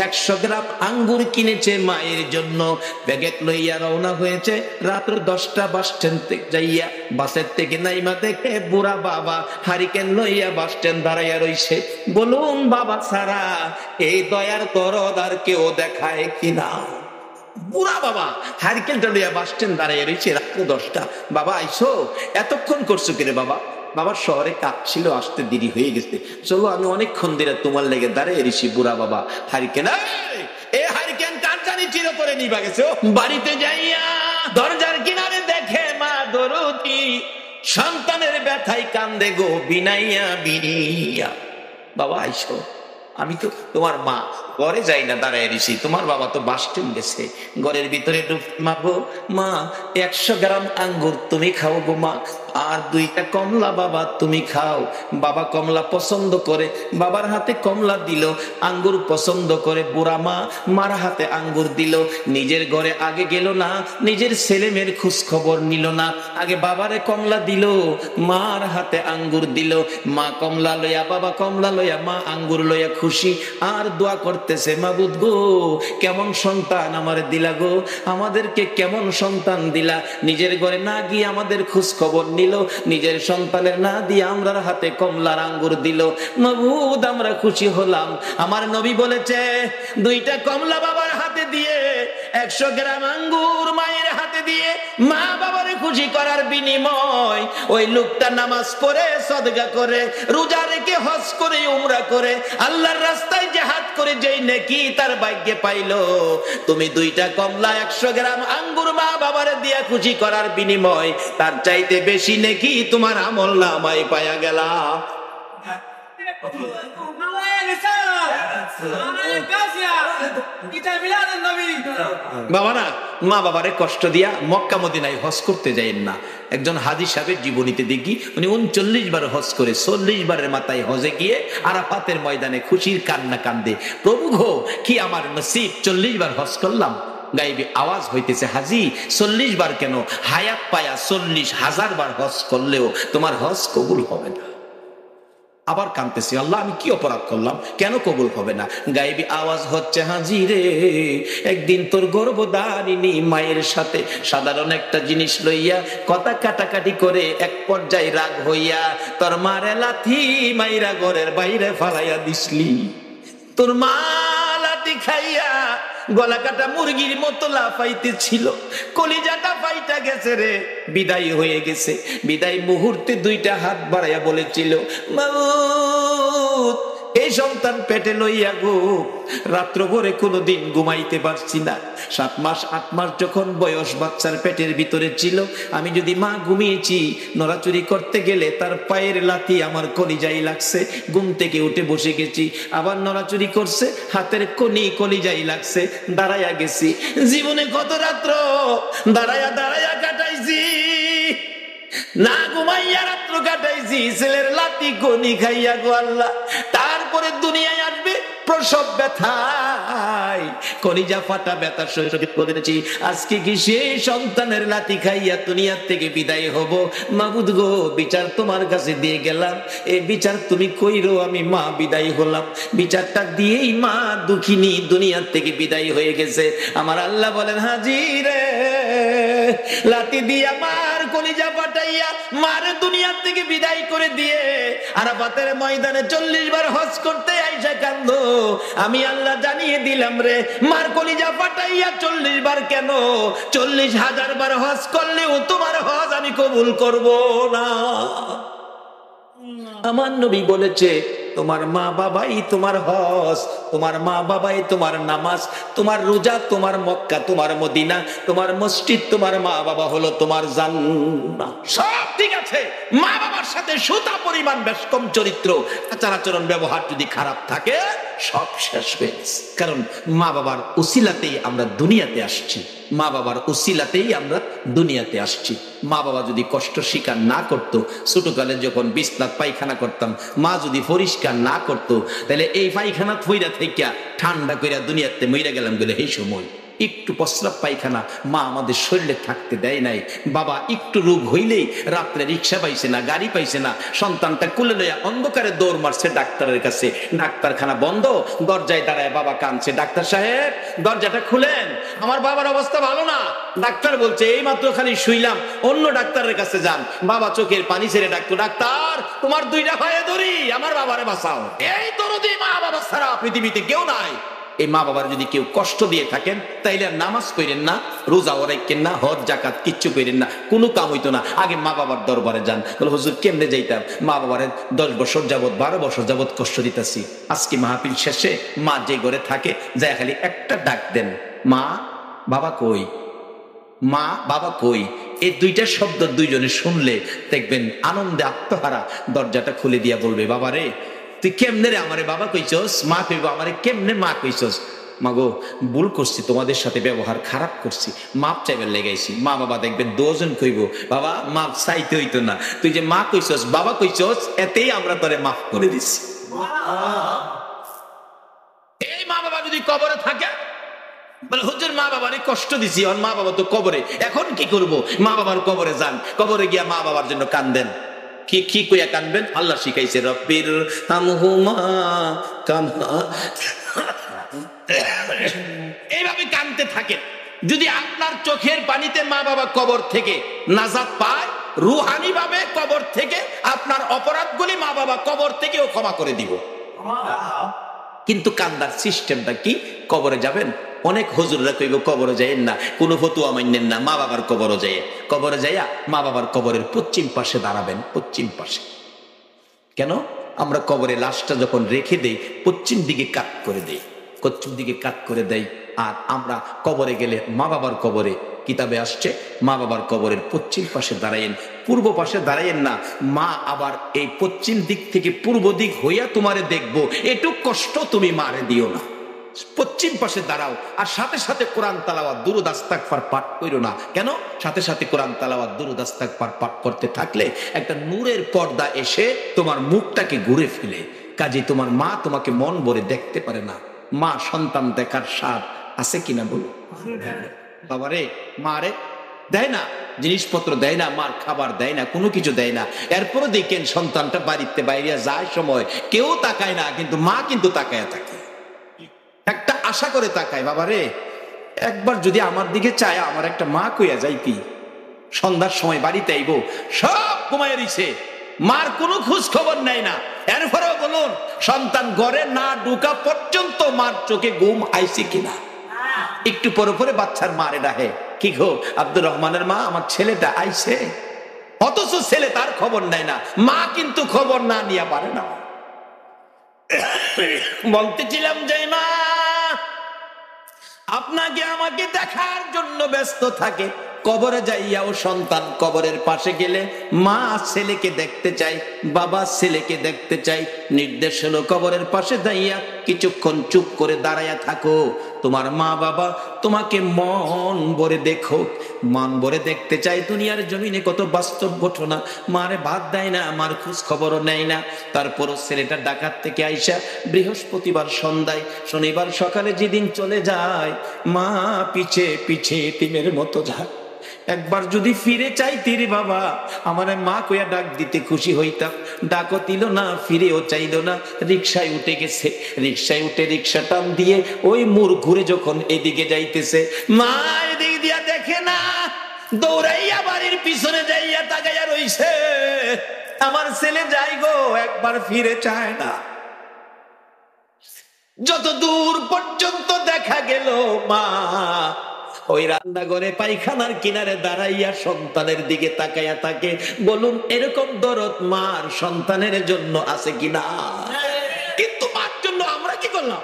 100 গ্রাম আঙ্গুর কিনেছে মায়ের জন্য, ব্যাগেট লইয়া রওনা হয়েছে। রাত্র 10টা বাস স্ট্যান্ড থেকে যাইয়া বাসের থেকে নাইমা দেখে বুড়া বাবা হারিকেন লইয়া বাস স্ট্যান্ড দাঁড়াইয়া রইছে। বলুন বাবা সারা এই দয়ার দরদ আর কেউ দেখায় কিনা? বুড়া বাবা হারিকেনটা লইয়া বাস স্ট্যান্ড দাঁড়াইয়া রইছে, রাত্র 10টা। বাবা আইসো, এতক্ষণ করছো কিরে বাবা? বাবার শহরে কাজ ছিল, আসতে দেরি হয়ে গেছে, চলো আমি অনেকক্ষণ ধরে তোমার লেগে দাঁড়িয়ে রইছি। বুড়া বাবা হারিকেন, এই হারিকেন কার জানি চির করে নিবা গেছে। বাড়িতে যাইয়া দরজার কিনারে দেখে মা দরদি সন্তানের ব্যথায় কান্দে গো বিনাইয়া বিনিয়া। বাবা আইসো, আমি তো তোমার মা, ঘরে যাই না দাঁড়ায় রইছি, তোমার বাবা তো বাস স্ট্যান্ড গেছে। ঘরের ভিতরে মা গো, মা 100 গ্রাম আঙ্গুর তুমি খাও গো মা, আর 2টা কমলা বাবা তুমি খাও। বাবা কমলা পছন্দ করে, বাবার হাতে কমলা দিল। আঙ্গুর পছন্দ করে বুড়া মা, মার হাতে আঙ্গুর দিল। নিজের ঘরে আগে গেল না, নিজের ছেলে মেয়ের খোঁজ খবর নিল না, আগে বাবারে কমলা দিল, মার হাতে আঙ্গুর দিল। মা কমলা লইয়া, বাবা কমলা লইয়া, মা আঙ্গুর লইয়া খুশি, আর দোয়া করতেছে, মাবুদ গো কেমন সন্তান আমার দিলা গো, আমাদেরকে কেমন সন্তান দিলা। নিজের ঘরে না গিয়ে আমাদের খোঁজ খবর নিল, নিজের সন্তানের না দিয়ে আমরার হাতে কমলার আঙ্গুর দিল। মাবুদ আমরা খুশি হলাম। আমার নবী বলেছে, 2টা কমলা বাবার হাতে দিয়ে, 100 গ্রাম আঙ্গুর মায়ের হাতে দিয়ে মা বাবারে খুশি করার বিনিময় ওই লোকটা নামাজ পড়ে, সদকা করে, রোজা রেখে, হজ করে, উমরা করে, আল্লাহর রাস্তায় জিহাদ করে যেই নেকি তার ভাগ্যে পাইলো, তুমি 2টা কমলা 100 গ্রাম আঙ্গুর মা বাবারে দিয়া খুশি করার বিনিময় তার চাইতে বেশি নেকি তোমার আমল নামায় পায়া গেলা। বাবারা, মা বাবারে কষ্ট দিয়া মক্কা মদিনায় হজ করতে যাইেন না। একজন হাজী সাহেবের জীবনীতে দেখি উনি 39 বার হজ করে 40 বারের মাথায় হজে গিয়ে আরাফাতের ময়দানে খুশির কান্না কান্দে, প্রভু গো কি আমার নসিব, 40 বার হজ করলাম। গাইবে আওয়াজ হইতেছে, হাজি 40 বার কেন, হায়াত পায়া 40,000 বার হজ করলেও তোমার হজ কবুল হবে না। আবার কাঁদতেছি, আল্লাহ আমি কি অপরাধ করলাম, কেন কবুল হবে না? গায়েবী আওয়াজ হচ্ছে, হাজি রে একদিন তোর গর্ভধারিণী মায়ের সাথে সাধারণ একটা জিনিস লইয়া কথা কাটাকাটি করে এক পর্যায়ে রাগ হইয়া তোর মারে লাথি মাইরা ঘরের বাইরে ফালাইয়া দিসলি। তোর মা লাথি খাইয়া গলা কাটা মুরগির মতো লাফাইতে ছিল, কলিজাটা ফাইটা গেছে রে, বিদায় হয়ে গেছে। বিদায় মুহূর্তে 2টা হাত বাড়াইয়া বলেছিল, মাবুদ এই সন্তান পেটে লইয়া গো রাত্র ভরে কোনোদিন ঘুমাইতে পারছি না। 7 মাস 8 মাস যখন বয়স বাচ্চার পেটের ভিতরে ছিল, আমি যদি মা ঘুমিয়েছি, নড়াচুরি করতে গেলে তার পায়ের লাথি আমার কলিজাই লাগছে, ঘুম থেকে উঠে বসে গেছি, আবার নড়াচুরি করছে, হাতের কলিজাই লাগছে, দাঁড়াইয়া গেছি। জীবনে কত রাত্র দাঁড়াইয়া দাঁড়াইয়া কাটাইছি, না ঘুমাইয়া রাত্র কাটাইছি, ছেলের লাতি কনি খাইয়া গো আল্লাহ। তারপরে দুনিয়ায় আসবে প্রসব ব্যথায় কলিজা ফাটা ব্যথা সহ্য করেছি, আজকে কি সেই সন্তানের লাথি খাইয়া দুনিয়ার থেকে বিদায় হব? মাবুদ গো, বিচার তোমার কাছে দিয়ে গেলাম, এই বিচার তুমি কইরো, আমি মা বিদায় হলাম। বিচারটা দিয়েই মা দুঃখিনী দুনিয়ার থেকে বিদায় হয়ে গেছে। আমার আল্লাহ বলেন, হাজিরে লাথি দিয়া মার কলিজা ফাটাইয়া মার দুনিয়ার থেকে বিদায় করে দিয়ে আরাফাতের ময়দানে 40 বার হজ করতে আইসা কান্দো। আমি আল্লাহ জানিয়ে দিলাম রে, মার কলিজা ফাটাইয়া 40 বার কেন, 40,000 বার হজ করলেও তোমার হজ আমি কবুল করব না। আমার নবী বলেছে, তোমার মা বাবাই তোমার হজ, তোমার মা বাবাই তোমার নামাজ, তোমার রোজা, তোমার মক্কা, তোমার মদিনা, তোমার মসজিদ, তোমার মা বাবা হলো তোমার জান্নাত। সব ঠিক আছে, মা বাবার সাথে সুতা পরিমাণ বেশ কম চরিত্র, আচার আচরণ ব্যবহার যদি খারাপ থাকে সব শেষ হয়ে গেছে। কারণ মা বাবার উসিলাতেই আমরা দুনিয়াতে আসছি, মা বাবার উসিলাতেই আমরা দুনিয়াতে আসছি। মা বাবা যদি কষ্ট স্বীকার না করতো, ছোটকালে যখন বিছনাত পায়খানা করতাম, মা যদি পরিষ্কার না করতো, তাহলে এই পায়খানা থইরা থেকে ঠান্ডা কইরা দুনিয়াতে মইরা গেলাম বলে এই সময় একটু প্রস্রাব পায়খানা মা আমাদের শরীরে থাকতে দেয় নাই। বাবা একটু রোগ হইলেই রাত্রে রিক্সা পাইছে না, গাড়ি পাইছে না, সন্তানটা কুলে লইয়া অন্ধকারে দৌড় মারছে ডাক্তারের কাছে। ডাক্তারখানা বন্ধ, দরজায় দাঁড়ায় বাবা কাঁদছে, ডাক্তার সাহেব দরজাটা খুলেন, আমার বাবার অবস্থা ভালো না। ডাক্তার বলছে, এই মাত্র খালি শুইলাম, অন্য ডাক্তারের কাছে যান। বাবা চোখের পানি ছেড়ে ডাকতো, ডাক্তার তোমার 2টা পায়ে ধরি, আমার বাবারে বাঁচাও। এই দরদি মা বাবা ছাড়া পৃথিবীতে কেউ নাই। এই মা বাবার যদি কেউ কষ্ট দিয়ে থাকেন, তাইলে আর নামাজ করেন না, রোজা রাখেন না, হজ জাকাত কিচ্ছু করেন না, কোনো কাম হইতো না। আগে মা বাবার দরবারে যান, বলে হুজুর কেমনে যাইতাম, মা বাবারে 10 বছর যাবত 12 বছর যাবত কষ্ট দিতেছি, আজকে মাহফিল শেষে মা যে ঘরে থাকে যায় খালি একটা ডাক দেন, মা বাবা কই, মা বাবা কই। এই 2টা শব্দ দুইজনে শুনলে দেখবেন আনন্দে আত্মহারা দরজাটা খুলে দিয়া বলবে, বাবা রে তুই কেমনে রে আমারে বাবা কইছস, মা কইব আমারে কেমনে মা কইছস। মাগো ভুল করছি, তোমাদের সাথে ব্যবহার খারাপ করছি, মাপ চাইবার লেগাইছি। মা বাবা দেখবেন 2 জন কইব, বাবা মাপ চাইতে হইতো না, তুই যে মা কইছস বাবা কইছস এতেই আমরা তোরে মাফ করে দিছি। এই মা বাবা যদি কবরে থাকে, বলে হুজুর মা বাবারে কষ্ট দিছি, আর মা বাবা তো কবরে, এখন কি করব? মা বাবার কবরে যান, কবরে গিয়া মা বাবার জন্য কান্দেন। কি কি কইয়া কানবেন? আল্লাহ শিখাইছে, রব্বির হামহুমা কামা, এইভাবে কানতে থাকেন। যদি আপনার চোখের পানিতে মা বাবা কবর থেকে নাজাত পায়, রুহানি ভাবে কবর থেকে আপনার অপরাধগুলি মা বাবা কবর থেকেও ক্ষমা করে দিব। কিন্তু কান্দার সিস্টেমটা কি? কবরে যাবেন, অনেক হুজুররা কইব কবরে যাইয়েন না, কোনো ফতুয়া মানেন না, মা বাবার কবরে যায়, কবরে যাইয়া মা বাবার কবরের পশ্চিম পাশে দাঁড়াবেন। পশ্চিম পাশে কেন? আমরা কবরে লাশটা যখন রেখে দেই পশ্চিম দিকে কাত করে দেই, পশ্চিম দিকে কাত করে দেই। আর আমরা কবরে গেলে মা বাবার কবরে, কিতাবে আসছে মা বাবার কবরের পশ্চিম পাশে দাঁড়াইয়েন, পূর্ব পাশে দাঁড়াইয়েন না। মা আবার এই পশ্চিম দিক থেকে পূর্ব দিক হইয়া তোমারে দেখবো, এটুক কষ্ট তুমি মারে দিও না। পশ্চিম পাশে দাঁড়াও, আর সাথে সাথে কোরআন তালাওয়াত দুরূদ ইস্তিগফার পাঠ কইরো না। কেন? সাথে সাথে কোরআন তালাওয়াত দুরূদ ইস্তিগফার পাঠ করতে থাকলে একটা নূরের পর্দা এসে তোমার মুখটাকে ঘুরে ফেলে, কাজে তোমার মা তোমাকে মন ভরে দেখতে পারে না। মা সন্তান দেখার স্বাদ আছে কিনা বলো? বাবারে মারে দেয় না, জিনিসপত্র দেয় না, মার খাবার দেয় না, কোনো কিছু দেয় না। এরপরে দেখেন সন্তানটা বাড়িতে বাইরে যায় সময় কেউ তাকায় না, কিন্তু মা কিন্তু তাকায় থাকে, একটা আশা করে তাকায়, বাবারে একবার যদি আমার দিকে চায় আমার একটা মা কইয়া যাইতি। সন্ধ্যার সময় বাড়িতে আইব, সব ঘুমায় দিছে, মার কোনো খোঁজ খবর নেয় না। এরপরেও বলুন, সন্তান ঘরে না ঢুকা পর্যন্ত মার চোখে ঘুম আইছে কিনা। একটু পরে পরে বাচ্চার মারে ডাহে, কি গো আব্দুর রহমানের মা, আমার ছেলেটা আইছে, অথচ ছেলে তার খবর নেয় না। মা কিন্তু খবর না নিয়ে পারে না। বলতেছিলাম যে মা আপনাকে আমাকে দেখার জন্য ব্যস্ত থাকে, কবরে যাইয়াও সন্তান কবরের পাশে গেলে মা ছেলেকে দেখতে চায়, বাবা ছেলেকে দেখতে চায়। নির্দেশ হলো কবরের পাশে দাঁড়িয়া কিছুক্ষণ চুপ করে দাঁড়াইয়া থাকো, তোমার মা বাবা তোমাকে মন ভরে দেখো। মান ভরে দেখতে চাই দুনিয়ার জমিনে কত বাস্তব ঘটনা। মারে ভাত দেয় না, মার খোঁজ খবরও নেয় না। তারপরও ছেলেটা ডাকাত থেকে আইসা বৃহস্পতিবার সন্ধ্যায় শনিবার সকালে যেদিন চলে যায়, মা পিছে পিছে এতিমের মতো যায়। একবার যদি ফিরে চাইতি রে বাবা, আমার মা কইয়া ডাক দিতে খুশি হইতাম। ডাকও দিল না, ফিরেও চাইল না। রিক্সায় উঠে গেছে, রিক্সায় উঠে রিক্সা টান দিয়ে ওই মোড় ঘুরে যখন এদিকে যাইতেছে, মা এদিক দিয়া দেখে না, দৌড়াইয়া বাড়ির পিছনে যাইয়া তাকাইয়া রইছে। আমার ছেলে যাই গো, একবার ফিরে চায় না। যত দূর পর্যন্ত দেখা গেল মা ওই রান্নাঘরে পায়খানার কিনারে দাঁড়াইয়া সন্তানের দিকে তাকাইয়া থাকে। বলুন এরকম দরদ মার সন্তানের জন্য আছে কিনা? কিন্তু মার জন্য আমরা কি করলাম?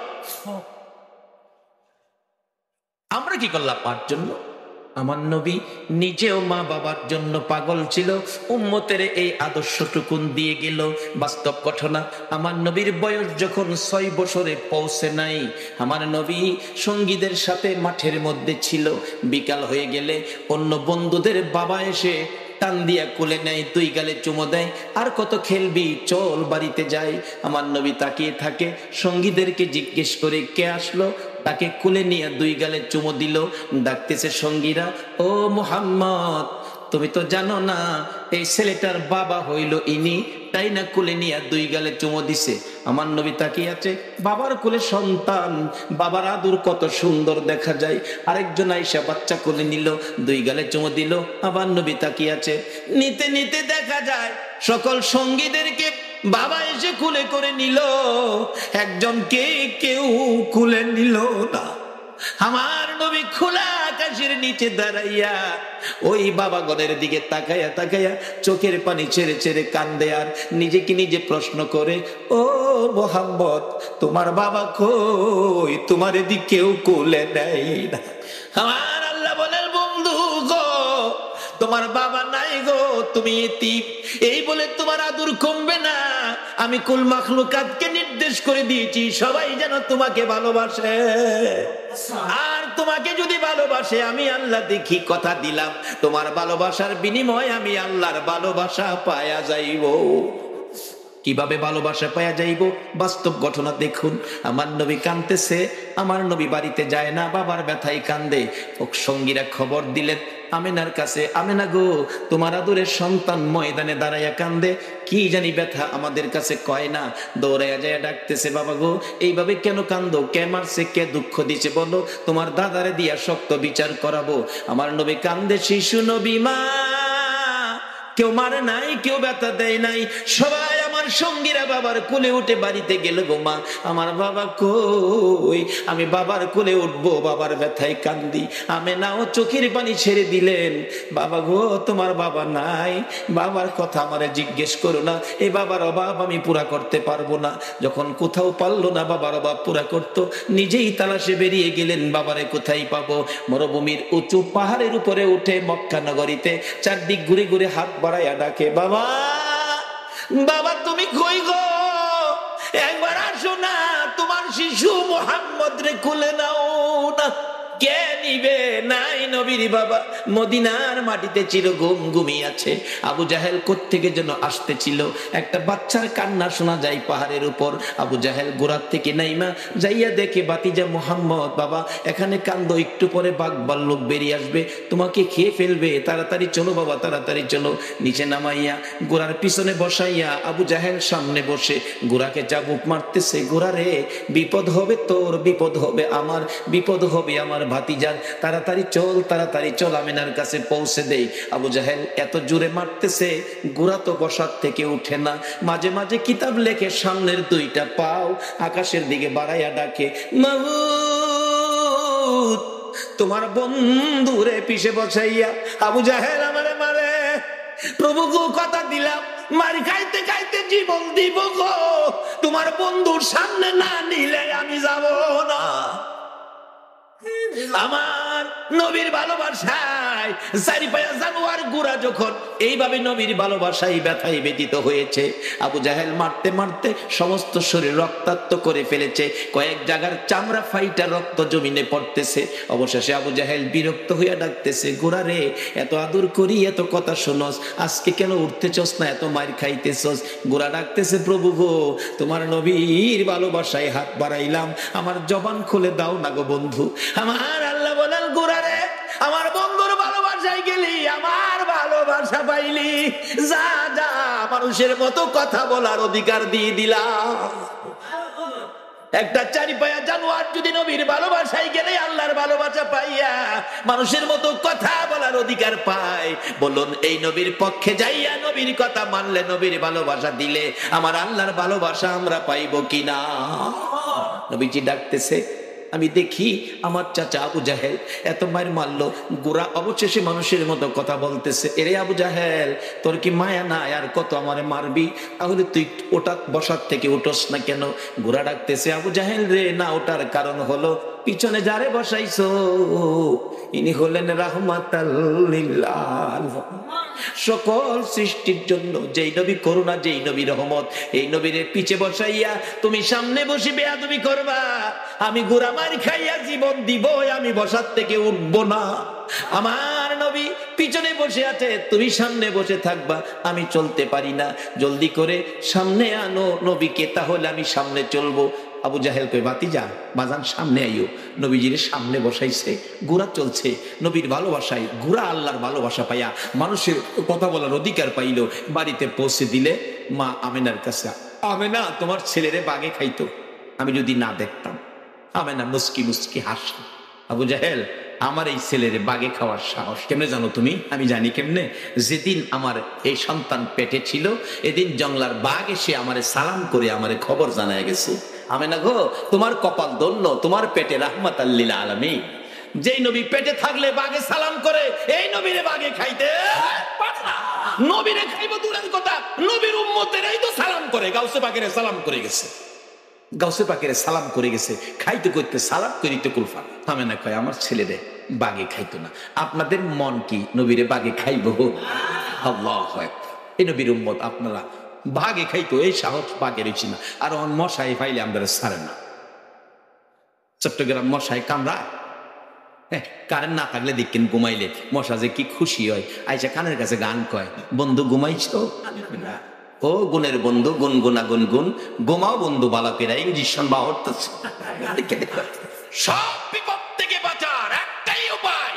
আমরা কি করলাম মার জন্য? আমার নবী নিজেও মা বাবার জন্য পাগল ছিল, উম্মতের এই আদর্শটুকুন দিয়ে গেল। বাস্তব ঘটনা, আমার নবীর বয়স যখন 6 বছরে পৌঁছে নাই, আমার নবী সঙ্গীদের সাথে মাঠের মধ্যে ছিল। বিকাল হয়ে গেলে অন্য বন্ধুদের বাবা এসে টান দিয়া কোলে নেয়, 2 গালে চুমো দেয়, আর কত খেলবি, চল বাড়িতে যাই। আমার নবী তাকিয়ে থাকে, সঙ্গীদেরকে জিজ্ঞেস করে কে আসলো, তাকে কোলে নিয়ে 2 গালে চুমো দিল। ডাকতেছে সঙ্গীরা, ও মুহাম্মদ, তুমি তো জানো না এই ছেলেটার বাবা হইল ইনি, তাই না কোলে নিয়ে 2 গালে চুমো দিছে। আমার নবী তাকিয়ে আছে, বাবার কোলে সন্তান, বাবার আদর কত সুন্দর দেখা যায়। আরেকজন আইসা বাচ্চা কোলে নিল, 2 গালে চুমো দিল। আমার নবী তাকিয়ে আছে, নিতে নিতে দেখা যায় সকল সঙ্গীদেরকে বাবা এসে কুলে করে নিল, একজনকে কেউ কুলে নিল না। আমার নবী খোলা আকাশের নিচে দাঁড়াইয়া ওই বাবাগণের দিকে তাকাইয়া তাকাইয়া চোখের পানি ছেড়ে ছেড়ে কান্দে, আর নিজেকে নিজে প্রশ্ন করে, ও মুহাম্মদ, তোমার বাবা কই? তোমার এদিকে কেউ কোলে নেয় না। আমার আল্লাহ বলেন, বন্ধু গো, তোমার বাবা নাই গো, তুমি এতিম। এই বলে তোমার আদর কমবে না। আমি কুল মাখলুকাতকে নির্দেশ করে দিয়েছি সবাই যেন তোমাকে ভালোবাসে, আর তোমাকে যদি ভালোবাসে আমি আল্লাহ দেখি, কথা দিলাম তোমার ভালোবাসার বিনিময়ে আমি আল্লাহর ভালোবাসা পায়া যাইব। কিভাবে ভালোবাসা পাওয়া যাইব? বাস্তব ঘটনা দেখুন। আমার নবী কাঁদতেছে, আমার নবী বাড়িতে যায় না, বাবার ব্যথায় কান্দে। সঙ্গীরা খবর দিলেন আমেনার কাছে, আমেনা গো, তোমার আদরের সন্তান ময়দানে দাঁড়াইয়া কান্দে, কি জানি ব্যথা, আমাদের কাছে কয় না। দৌড়াইয়া যায় ডাকতেছে, বাবা গো, এইভাবে কেন কান্দো? কে মারছে, কে দুঃখ দিছে বলো, তোমার দাদারে দিয়া শক্ত বিচার করাবো। আমার নবী কান্দে, শিশু নবী মা, কেউ মারে নাই, কেউ ব্যথা দেয় নাই, সবাই আমার সঙ্গীরা বাবার কোলে উঠে বাড়িতে গেল গো মা, আমার বাবা কই? আমি বাবার কোলে উঠবো, বাবার ব্যথায় কান্দি। আমেনাও চোখের পানি ছেড়ে দিলেন, বাবা গো, তোমার বাবা নাই, বাবার কথা আমারে জিজ্ঞেস করো না, এই বাবার অভাব আমি পুরা করতে পারবো না। যখন কোথাও পারলো না বাবার অভাব পুরা করতো, নিজেই তালাশে বেরিয়ে গেলেন, বাবারে কোথায় পাবো। মরুভূমির উঁচু পাহাড়ের উপরে উঠে মক্কা নগরীতে চারদিক ঘুরে ঘুরে হাত বাড়াইয়া ডাকে, বাবা, বাবা তুমি কই গো? একবার আসো না, তোমার শিশু মুহাম্মদ রে কোলে নাও না। কে নিবে? নাই নবীর বাবা মদিনার মাটিতে চির ঘুমিয়ে আছে। আবু জাহেল কোত্থেকে যেন আসতেছিল, একটা বাচ্চার কান্না শোনা যায় পাহাড়ের উপর। আবু জাহেল গোড়ার থেকে নাইমা যাইয়া দেখে বাতিজা মুহাম্মদ, বাবা এখানে কান্দো, একটু পরে বাঘ ভাল্লুক বেরিয়ে আসবে, তোমাকে খেয়ে ফেলবে, তাড়াতাড়ি চলো বাবা, তাড়াতাড়ি চলো। নিচে নামাইয়া গোড়ার পিছনে বসাইয়া আবু জাহেল সামনে বসে গোড়াকে চাবুক মারতেছে, গোড়া রে, বিপদ হবে তোর, বিপদ হবে আমার, বিপদ হবে আমার ভাতিজার, তাড়াতাড়ি চল, তাড়াতাড়ি চল, আমিনার কাছে পৌঁছে দেই। আবু জাহেল এত জোরে মারতেছে, গোড়া তো বসার থেকে উঠে না। মাঝে মাঝে কিতাব লেখে সামনের 2টা পাও আকাশের দিকে বাড়াইয়া ডাকে, মাবুদ, তোমার বন্ধুরে পিছে বসাইয়া আবু জাহেল আমারে মারে। প্রভু গো, কথা দিলাম মারি খাইতে খাইতে জীবন দিব গো, তোমার বন্ধুর সামনে না নিলে আমি যাব না। আমার নবীর ভালোবাসায় চারি পায়া জানোয়ার গুড়া যখন এইভাবে নবীর ভালোবাসায় ব্যথায় ব্যতীত হয়েছে, আবু জাহেল মারতে মারতে সমস্ত শরীর রক্তাক্ত করে ফেলেছে, কয়েক জায়গার চামড়া ফাইটা রক্ত জমিনে পড়তেছে। অবশেষে আবু জাহেল বিরক্ত হইয়া ডাকতেছে, গোড়া রে, এত আদর করি, এত কথা শোনস, আজকে কেন উঠতেছস না, এত মার খাইতেছস? গোড়া ডাকতেছে, প্রভু গো, তোমার নবীর ভালোবাসায় হাত বাড়াইলাম, আমার জবান খুলে দাও না গো বন্ধু। আমার আল্লাহ বলেন, গোড়া রে, আমার বন্ধুর ভালোবাসায় গেলি, আমার ভালোবাসা পাইলি, যা যা, মানুষের মতো কথা বলার অধিকার দিয়ে দিলাম। একটা চারি পায়া জানোয়ার যদি নবীর ভালোবাসায় গেলে আল্লাহর ভালোবাসা পাইয়া মানুষের মতো কথা বলার অধিকার পায়, বলুন এই নবীর পক্ষে যাইয়া নবীর কথা মানলে, নবীর ভালোবাসা দিলে আমার আল্লাহর ভালোবাসা আমরা পাইব কিনা? নবীজি ডাকতেছে, আমি দেখি আমার চাচা আবু জাহেল এত মায়ের মারলো, গোড়া অবশেষে মানুষের মতো কথা বলতেছে, এরে আবু জাহেল, তোর কি মায়া না, আর কত আমারে মারবি? তাহলে তুই ওটা বসার থেকে উঠোস না কেন? গোড়া ডাকতেছে, আবু জাহেল রে, না ওটার কারণ হলো পিছনে যারে বসাইছো ইনি হলেন রাহমাতাল লিল আলামিন, সকল সৃষ্টির জন্য যেই নবী করুণা, যেই নবী রহমত, এই নবীর পিছে বসাইয়া তুমি সামনে বসে বেয়াদবি করবা, আমি গোড়া মার খাইয়া জীবন দিব, আমি বসার থেকে উঠবো না। আমার নবী পিছনে বসে আছে, তুমি সামনে বসে থাকবা, আমি চলতে পারি না, জলদি করে সামনে আনো নবীকে, তাহলে আমি সামনে চলবো। আবু জাহেল কই, বাতিজা বাজান সামনে আইও। নবীজির সামনে বসাইছে, গোড়া চলছে নবীর ভালোবাসায়, গোড়া আল্লাহর ভালোবাসা পাইয়া মানুষের কথা বলার অধিকার পাইল। বাড়িতে পৌঁছে দিলে মা আমেনার কাছে, আমেনা তোমার ছেলেরে বাগে খাইতো, আমি যদি না দেখতাম। আমেনা মুস্কি মুস্কি হাসি, আবু জাহেল, আমার এই ছেলের বাগে খাওয়ার সাহস কেমনে জানো তুমি? আমি জানি কেমনে, যেদিন আমার এই সন্তান পেটে ছিল এদিন জংলার বাঘ এসে আমারে সালাম করে আমারে খবর জানায় গেছে। আমেনা গো, তোমার কপাল ধন্য, তোমার পেটে রাহমাতাল লিল আলামিন। যেই নবী পেটে থাকলে বাঘে সালাম করে, এই নবীরে বাঘে খাইতে পারে না। নবীরে খাইব দূরের কথা, নবীর উম্মতেরাই তো সালাম করে, গাউসে পাকেরে সালাম করে গেছে, গাউসে পাকেরে সালাম করে গেছে, খাইতে করতে সালাম করিতে কুলফা। আমেনা কয়, আমার ছেলেরে বাঘে খাইতো না। আপনাদের মন কি নবীরে বাঘে খাইব? আল্লাহু আকবার। এই নবীর উম্মত আপনারা বাঘে খাইতো, এই সাহস বাঘে রয়েছে না। আর মশাই পাইলে আমরা ছাড়ে না। চট্টগ্রাম মশাই কামড়ায়, কারেন্ট না থাকলে দেখেন ঘুমাইলে মশা যে কি খুশি হয়, আইসা কানের কাছে গান কয়, বন্ধু ঘুমাইছো? ও গুণের বন্ধু, গুনগুনা গুনগুন, ঘুমাও বন্ধু বালকেরা, ইঞ্জেকশন বা হরতেছে। সব বিপদ থেকে বাঁচার একটাই উপায়,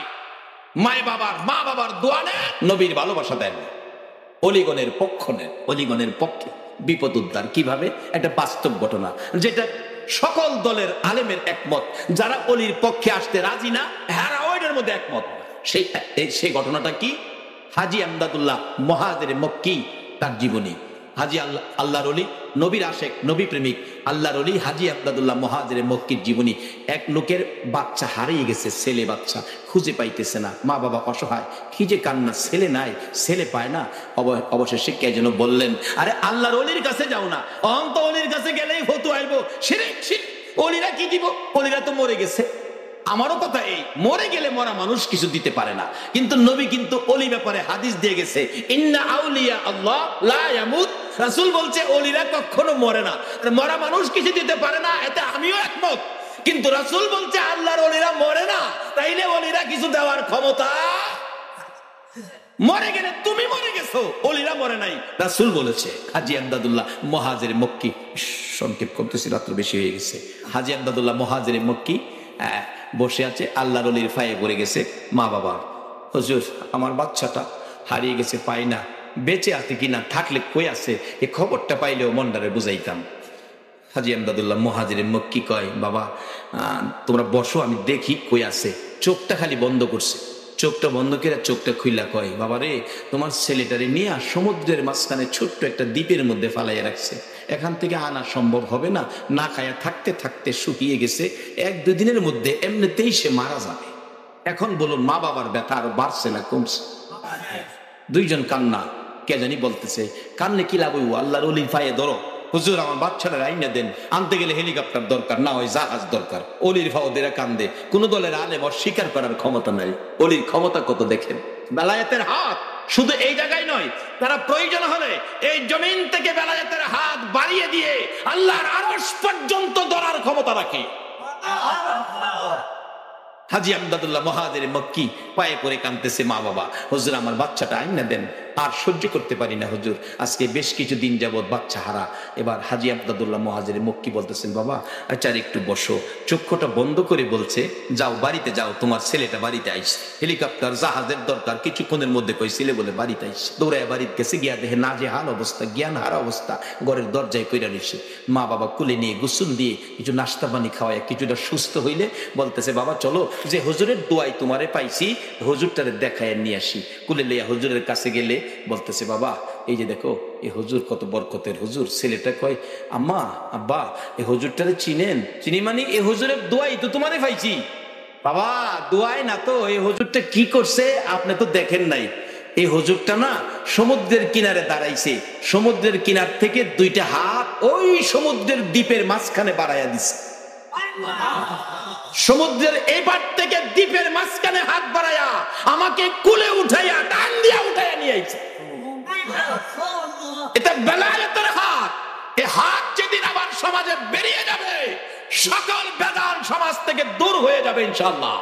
মা বাবার দোয়া নেন, নবীর ভালোবাসা দেন, অলিগণের পক্ষ নেন, অলিগণের পক্ষে বিপদ উদ্ধার। কিভাবে? একটা বাস্তব ঘটনা, যেটা সকল দলের আলেমের একমত, যারা অলির পক্ষে আসতে রাজি না হারা ওইটার মধ্যে একমত। সেই ঘটনাটা কি? হাজী আমদাদুল্লাহ মুহাজির মক্কি, তার জীবনী। হাজী আল্লাহর অলি, নবীর আশেক, নবী প্রেমিক আল্লাহর অলি হাজী আমদাদুল্লাহ মুহাজির মক্কির জীবনী। এক লোকের বাচ্চা হারিয়ে গেছে, ছেলে বাচ্চা খুঁজে পাইতেছে না, মা বাবা অসহায়, কি যে কান্না, ছেলে নাই, ছেলে পায় না। অবশেষে কে যেন বললেন, আরে আল্লাহর অলির কাছে যাও না, অন্ত অলির কাছে গেলেই ফতু আইব, শিরক শিরক, অলিরা কি দিব, অলিরা তো মরে গেছে। আমারও কথা এই, মরে গেলে মরা মানুষ কিছু দিতে পারে না, কিন্তু নবী কিন্তু অলি ব্যাপারে হাদিস দিয়ে গেছে, ইন্না আউলিয়া আল্লাহ লা ইয়ামুত। রাসূল বলছে অলিরা কখনো মরে না, মরা মানুষ কিছু দিতে পারে না, এতে আমিও একমত। কিন্তু রাসূল বলছে আল্লাহর অলিরা মরে না, তাইলে অলিরা কিছু দেওয়ার ক্ষমতা, মরে গেলে তুমি মরে গেছো, অলিরা মরে নাই, রাসূল বলেছে। হাজী আমদাদুল্লাহ মুহাজির মক্কি, সংক্ষেপ করতেছি, রাত্র বেশি হয়ে গেছে। হাজী আমদাদুল্লাহ মুহাজির মক্কি বসে আছে, আল্লাহর অলির পায়ে পড়ে গেছে। মা বাবা, হুজুর আমার বাচ্চাটা হারিয়ে গেছে, পাই না, বেঁচে আছে কিনা, থাকলে কই আছে, এই খবরটা পাইলেও মনটারে বুঝাইতাম। হাজী আমদাদুল্লাহ মুহাজির মক্কি কয়, বাবা তোমরা বসো, আমি দেখি কই আছে। চোখটা খালি বন্ধ করছে, চোখটা বন্ধ করে চোখটা খুইলা কয়, বাবা রে, তোমার ছেলেটারে নিয়ে সমুদ্রের মাঝখানে ছোট্ট একটা দ্বীপের মধ্যে ফালাইয়া রাখছে, এখান থেকে আনা সম্ভব হবে না, না খায়া থাকতে থাকতে শুকিয়ে গেছে, 1-2 দিনের মধ্যে এমনিতেই সে মারা যাবে। এখন বলুন, মা বাবার ব্যথা আরো বাড়ছে না কমছে? দুইজন কান্না, কে জানি বলতেছে, কান্নে কি লাভ, আল্লাহর ওলির পায়ে ধরো, হুজুর আমার বাচ্চারা আইনা দেন, আনতে গেলে হেলিকপ্টার দরকার, না ওই জাহাজ দরকার। অলির ফাওদেরা কান্দে, কোন দলের আলেম অস্বীকার করার ক্ষমতা নাই। অলির ক্ষমতা কত দেখেন, বেলায়েতের হাত শুধু এই জায়গায় নয়, তারা প্রয়োজন হলে এই জমিন থেকে বেলায়েতের হাত বাড়িয়ে দিয়ে আল্লাহর আরশ পর্যন্ত ধরার ক্ষমতা রাখে। হাজী আমদাদুল্লাহ মুহাজির মক্কি পায়ে পড়ে কাঁদতেছে, মা বাবা হুজুর আমার বাচ্চাটা আইনা দেন, আর সহ্য করতে পারি না হুজুর, আজকে বেশ কিছু দিন যাবত বাচ্চা হারা। এবার হাজী আমদাদুল্লাহ মুহাজির মক্কি বলতেছেন, বাবা আচ্ছা একটু বসো। চক্ষুটা বন্ধ করে বলছে, যাও বাড়িতে যাও, তোমার ছেলেটা বাড়িতে আইসে, হেলিকপ্টার জাহাজের দরকার, কিছুক্ষণের মধ্যে কই ছেলে বলে বাড়িতে আইসে। দৌড়ায় বাড়িতে গেছে, গিয়া দেখে নাজেহাল অবস্থা, জ্ঞান হারা অবস্থা, ঘরের দরজায় কইরা রয়েছে। মা বাবা কুলে নিয়ে গোসল দিয়ে কিছু নাস্তা পানি খাওয়ায় কিছুটা সুস্থ হইলে বলতেছে, বাবা চলো যে হুজুরের দোয়াই তোমারে পাইছি, হুজুরটারে দেখায় নিয়ে আসি। কুলে লইয়া হুজুরের কাছে গেলে বলতেছে, বাবা এই যে দেখো এই হুজুর কত বরকতের হুজুর। ছেলেটা কয়, আম্মা আব্বা এই হুজুরটারে চিনেন? চিনি মানে এই হুজুরের দোয়াই তো তোমারে পাইছি। বাবা দোয়াই না তো, এই হুজুরটা কি করছে আপনি তো দেখেন নাই। এই হুজুরটা না সমুদ্রের কিনারে দাঁড়াইছে, সমুদ্রের কিনার থেকে দুইটা হাত ওই সমুদ্রের দ্বীপের মাঝখানে বাড়াইয়া দিছে। সমুদ্রের এপার থেকে দ্বীপের মাঝখানে হাত বাড়াইয়া আমাকে কুলে উঠাইয়া টান দিয়া উঠাইয়া নিয়ে আইছে। এটা বেলায়েতের হাত। এই হাত যেদিন আবার সমাজে বেরিয়ে যাবে, সকল বেদান সমাজ থেকে দূর হয়ে যাবে ইনশাআল্লাহ।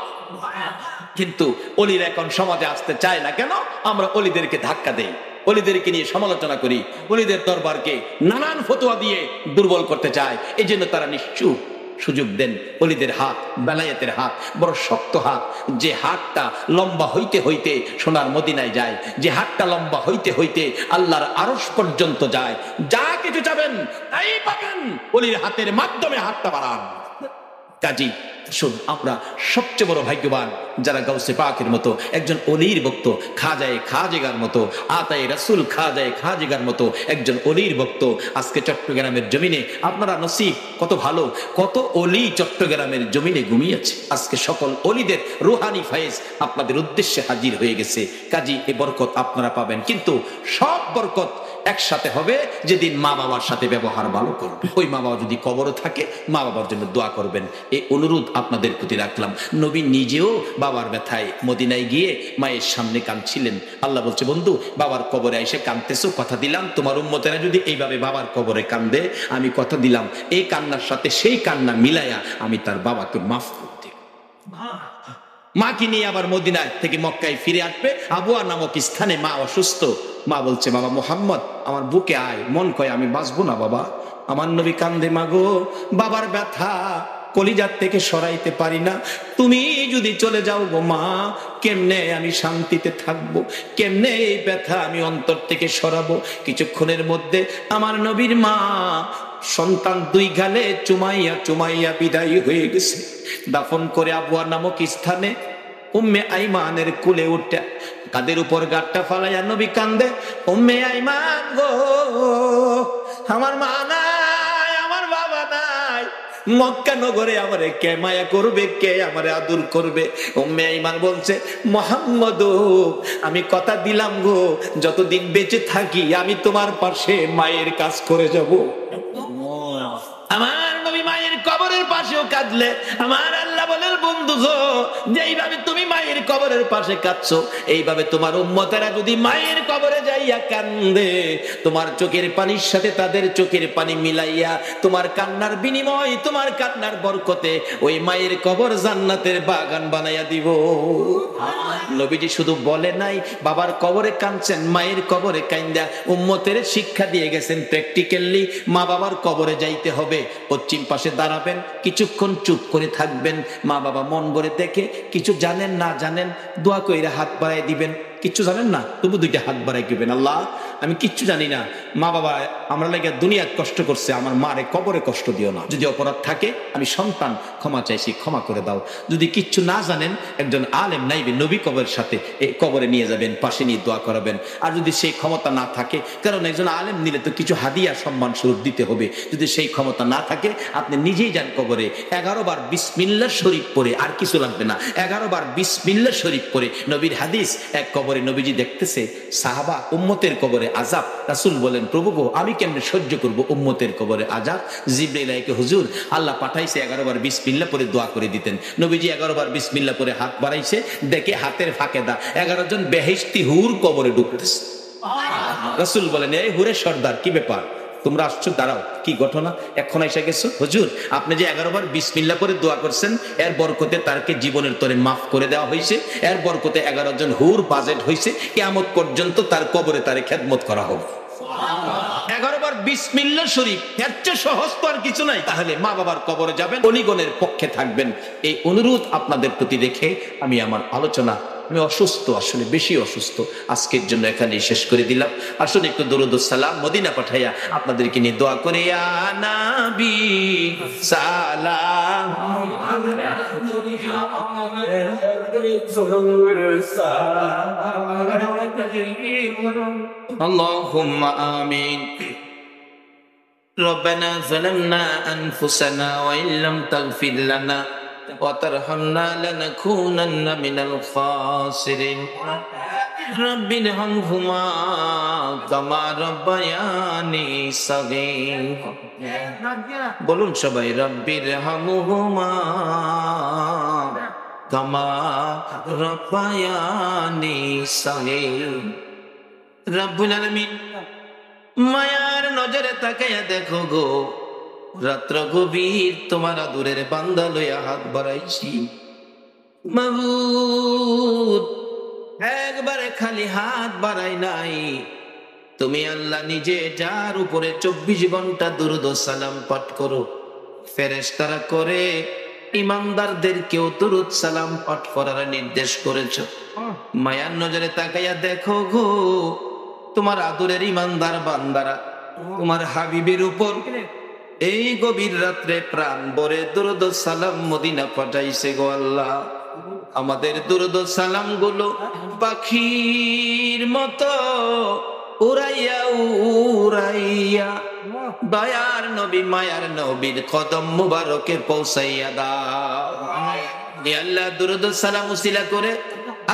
কিন্তু অলির এখন সমাজে আসতে চায় না কেন? আমরা অলিদেরকে ধাক্কা দেই, অলিদেরকে নিয়ে সমালোচনা করি, অলিদের দরবারকে নানান ফতোয়া দিয়ে দুর্বল করতে চায়। এই জন্য তারা নিশ্চুপ সুযোগ দেন। অলিদের হাত বেলায়েতের হাত বড় শক্ত হাত, যে হাতটা লম্বা হইতে হইতে সোনার মদিনায় যায়, যে হাতটা লম্বা হইতে হইতে আল্লাহর আরশ পর্যন্ত যায়। যা কিছু চাবেন তাই পাবেন, অলির হাতের মাধ্যমে হাতটা বাড়ান। কাজী শুন, আমরা সবচেয়ে বড় ভাগ্যবান যারা গাউসে পাকের মতো একজন অলির ভক্ত, খাজায়ে খাজেগার মতো, আতায়ে রাসূল খাজায়ে খাজেগার মতো একজন অলির ভক্ত আজকে চট্টগ্রামের জমিনে। আপনারা নসিব কত ভালো, কত অলি চট্টগ্রামের জমিনে ঘুমিয়েছে। আজকে সকল অলিদের রুহানি ফায়েজ আপনাদের উদ্দেশ্যে হাজির হয়ে গেছে। কাজী এই বরকত আপনারা পাবেন, কিন্তু সব বরকত একসাথে হবে যেদিন মা বাবার সাথে ব্যবহার ভালো করবে। ওই মা বাবা যদি কবরে থাকে, মা বাবার জন্য দোয়া করবেন, এই অনুরোধ আপনাদের প্রতি রাখলাম। নবী নিজেও বাবার ব্যথায় মদিনায় গিয়ে মায়ের সামনে কাঁদছিলেন। আল্লাহ বলছে, বন্ধু বাবার কবরে এসে কাঁদতেছো, কথা দিলাম তোমার উম্মতেরা যদি এইভাবে বাবার কবরে কান্দে, আমি কথা দিলাম এই কান্নার সাথে সেই কান্না মিলাইয়া আমি তার বাবাকে মাফ করে দেব। মাকে নিয়ে আবার মদিনায় থেকে মক্কায় ফিরে আসবে। আবুয়া নামক স্থানে মা অসুস্থ। মা বলছে, বাবা মুহাম্মদ আমার বুকে আয়। মন কয় আমি বাঁচবো না বাবা। আমার নবী কান্দে, মাগো বাবার ব্যথা কলিজার থেকে সরাইতে পারি না, তুমি যদি চলে যাও গো মা, কেমনে আমি শান্তিতে থাকবো, কেমনে এই ব্যথা আমি অন্তর থেকে সরাবো। কিছুক্ষণের মধ্যে আমার নবীর মা সন্তান দুই গালে চুমাইয়া চুমাইয়া বিদায় হয়ে গেছে। দাফন করে আবুয়া নামক স্থানে উম্মে আইমানের কুলে উঠে কাদের উপর গাঁটটা ফালাইয়া নবী কান্দে, উম্মে আইমান গো আমার মা নাই, আমার বাবা নাই, মক্কা নগরে আমারে কে মায়া করবে, কে আমারে আদর করবে? উম্মে আইমান বলছে, মুহাম্মদ আমি কথা দিলাম গো, যতদিন বেঁচে থাকি আমি তোমার পাশে মায়ের কাজ করে যাব। আমার নবী মায়ের কবরের পাশেও কাঁদলে আমার আল্লাহ বলেন, বন্ধু গো যেইভাবে তুমি মায়ের কবরের পাশে কাঁদছো, এইভাবে তোমার উম্মতেরা যদি মায়ের কবরে যাইয়া কান্দে, তোমার চোখের পানির সাথে তাদের চোখের পানি মিলাইয়া তোমার কান্নার বিনিময়, তোমার কান্নার বরকতে ওই মায়ের কবর জান্নাতের বাগান বানাইয়া দিব। নবীজি শুধু বলে নাই বাবার কবরে কাঁদছেন, মায়ের কবরে কান্দা উম্মতের শিক্ষা দিয়ে গেছেন প্র্যাকটিক্যালি। মা বাবার কবরে যাইতে হবে, পশ্চিম পাশে দাঁড়াবেন, কিছুক্ষণ চুপ করে থাকবেন, মা বাবা মন ভরে দেখে, কিছু জানেন না জানেন দোয়া কইরা হাত বাড়াই দিবেন, কিচ্ছু জানেন না তবু দুইটা হাত বাড়াই দিবেন, আল্লাহ আমি কিচ্ছু জানি না, মা বাবা আমরা লাগে দুনিয়াত কষ্ট করছে, আমার মারে কবরে কষ্ট দিও না, যদি অপরাধ থাকে আমি সন্তান ক্ষমা চাইছি, ক্ষমা করে দাও। যদি কিচ্ছু না জানেন একজন আলেম নাইবে নবী কবরের সাথে এই কবরে নিয়ে যাবেন, পাশে নিয়ে দোয়া করাবেন। আর যদি সেই ক্ষমতা না থাকে, কারণ একজন আলেম নিলে তো কিছু হাদিয়া সম্মান স্বরূপ দিতে হবে, যদি সেই ক্ষমতা না থাকে আপনি নিজেই যান কবরে, 11 বার বিসমিল্লাহ শরীফ পড়ে, আর কিছু লাগবে না, 11 বার বিসমিল্লাহ শরীফ পড়ে, নবীর হাদিস এক কবরে কবরে নবীজি দেখতেছে সাহাবা উম্মতের কবরে আযাব। রাসূল বলেন, প্রভু গো, আমি কেমনে সহ্য করব উম্মতের কবরে আযাব? জিবরাইল আইকে, হুজুর আল্লাহ পাঠাইছে 11 বার বিসমিল্লাহ পরে দোয়া করে দিতেন। নবীজি 11 বার বিসমিল্লাহ পরে হাত বাড়াইছে, দেখে হাতের ফাঁকে 11 জন বেহেশতি হুর কবরে ঢুকতেছে। রাসূল বলেন, এই হুরে সর্দার, কি ব্যাপার, তোমরা আসছো, দাঁড়াও, কি ঘটনা, এখন এসে গেছো? হুজুর, আপনি যে 11 বার বিসমিল্লাহ করে দোয়া করছেন, এর বরকতে তারকে জীবনের তরে মাফ করে দেওয়া হয়েছে, এর বরকতে 11 জন হুর বাজেট হয়েছে, কিয়ামত পর্যন্ত তার কবরে তারে খেদমত করা হবে। 11 বার বিসমিল্লাহ শরীফ, এর চেয়ে সহজ তো আর কিছু নাই। তাহলে মা বাবার কবরে যাবেন, অলিগণের পক্ষে থাকবেন, এই অনুরোধ আপনাদের প্রতি রেখে আমি আমার আলোচনা, আমি অসুস্থ, আসলে বেশি অসুস্থ, আজকের জন্য এখানে শেষ করে দিলাম। আসুন একটু দরুদ ও সালাম মদিনা পাঠাইয়া আপনাদেরকে নিয়ে দোয়া করে, ইয়া নবী সালাম আল্লাহুম্মা আমিন। রব্বানা যালামনা আনফুসানা ওয়া ইল্লাম তাগফির লানা وترحمنا لنكونن من الخاسرين رب ارحمهما كما ربياني صغيرا বলুন সবাই, رب ارحمهما كما ربياني صغيرا। রব্বুল আলামিন মায়ার নজরে তাকাইয়া দেখো গো, রাত্র গভীর তোমার আদরের বান্দা লইয়া হাত বাড়াইছি মাবুদ, একবারে খালি হাত বাড়াই নাই, তুমি আল্লাহ নিজে যার উপরে 24 ঘন্টা দুরূদ ও সালাম পাঠ করো, ফেরেশতারা করে ইমানদারদেরকেও দুরূদ সালাম পাঠ করার নির্দেশ করেছ। মায়ার নজরে তাকাইয়া দেখো গো, তোমার আদরের ইমানদার বান্দারা তোমার হাবিবের উপর এই গভীর রাত্রে প্রাণ ভরে দুরূদ ও সালাম মদিনা পাঠাইছে গো আল্লাহ। আমাদের দুরূদ ও সালাম গুলো পাখির মতো উড়াইয়া উড়াইয়া দয়ার নবী মায়ার নবীর কদম মুবারকে পৌঁছাইয়া দাও। ইয়া আল্লাহ, দুরূদ ও সালাম উসিলা করে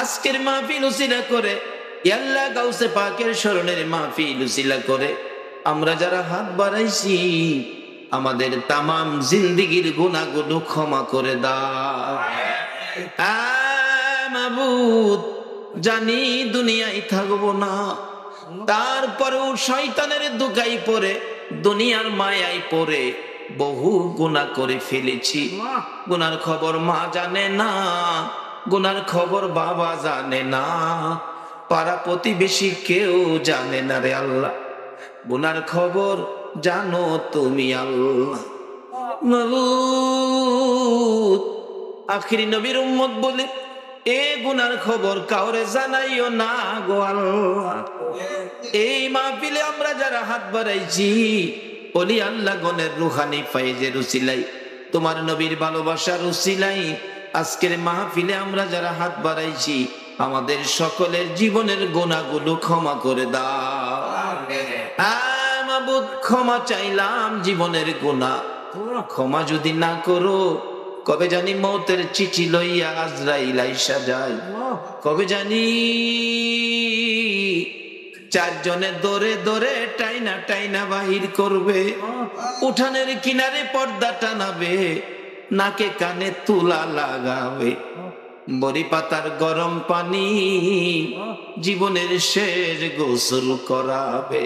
আজকের মাহফিল উসিলা করে, ইয়া আল্লাহ গাউসে পাকের শরণের মাহফিল উসিলা করে আমরা যারা হাত বাড়াইছি, আমাদের তামাম জিন্দেগীর গুনাহগুলো ক্ষমা করে দাও। মাবুদ, জানি দুনিয়ায় থাকবো না, তারপরেও শয়তানের দুকাই পড়ে, দুনিয়ার মায়ায় পড়ে বহু গুনাহ করে ফেলেছি। গুনার খবর মা জানে না, গুনার খবর বাবা জানে না, পাড়া প্রতিবেশী কেউ জানে না রে আল্লাহ, গুনার খবর জানো তুমি আল্লাহ। মাবুদ, আখিরি নবীর উম্মত বলে এ গুনার খবর কাউরে জানাইও না গো আল্লাহ। এই মাহফিলে আমরা যারা হাত বাড়াইছি, ওলি আল্লাহ গণের রুহানি ফাইজের উসিলাই, তোমার নবীর ভালোবাসার উসিলাই, আজকের মাহফিলে আমরা যারা হাত বাড়াইছি, আমাদের সকলের জীবনের গুনাহগুলো ক্ষমা করে দাও। মাবুদ, ক্ষমা চাইলাম জীবনের গুনাহ, ক্ষমা যদি না করো, কবে জানি মৌতের চিঠি লইয়া আজরাইল আইসা যায়, কবে জানি 4 জনে দরে দরে টাইনা টাইনা বাহির করবে, উঠানের কিনারে পর্দা টানাবে, নাকে কানে তুলা লাগাবে, বড়ি পাতার গরম পানি জীবনের শেষ গোসল করাবে।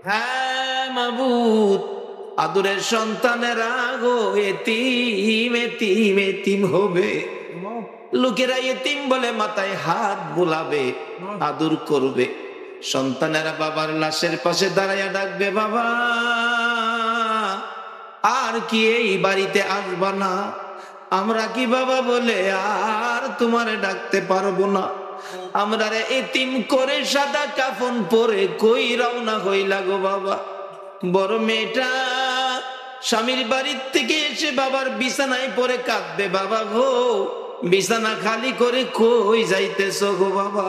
হ্যাঁ মাবুদ, আদরের সন্তানেরা গো এতিম এতিম এতিম হবে, লোকেরা এতিম বলে মাথায় হাত বুলাবে, আদর করবে, সন্তানেরা বাবার লাশের পাশে দাঁড়াইয়া ডাকবে, বাবা আর কি এই বাড়িতে আসবা না? আমরা কি বাবা বলে আর তোমারে ডাকতে পারবো না? আমরা রে এতিম করে সাদা কাফন পরে কই রওনা হইলা গো বাবা। বড় মেয়েটা স্বামীর বাড়ির থেকে এসে বাবার বিছানায় পরে কাঁদবে, বাবা গো বিছানা খালি করে কই যাইতেছো গো বাবা?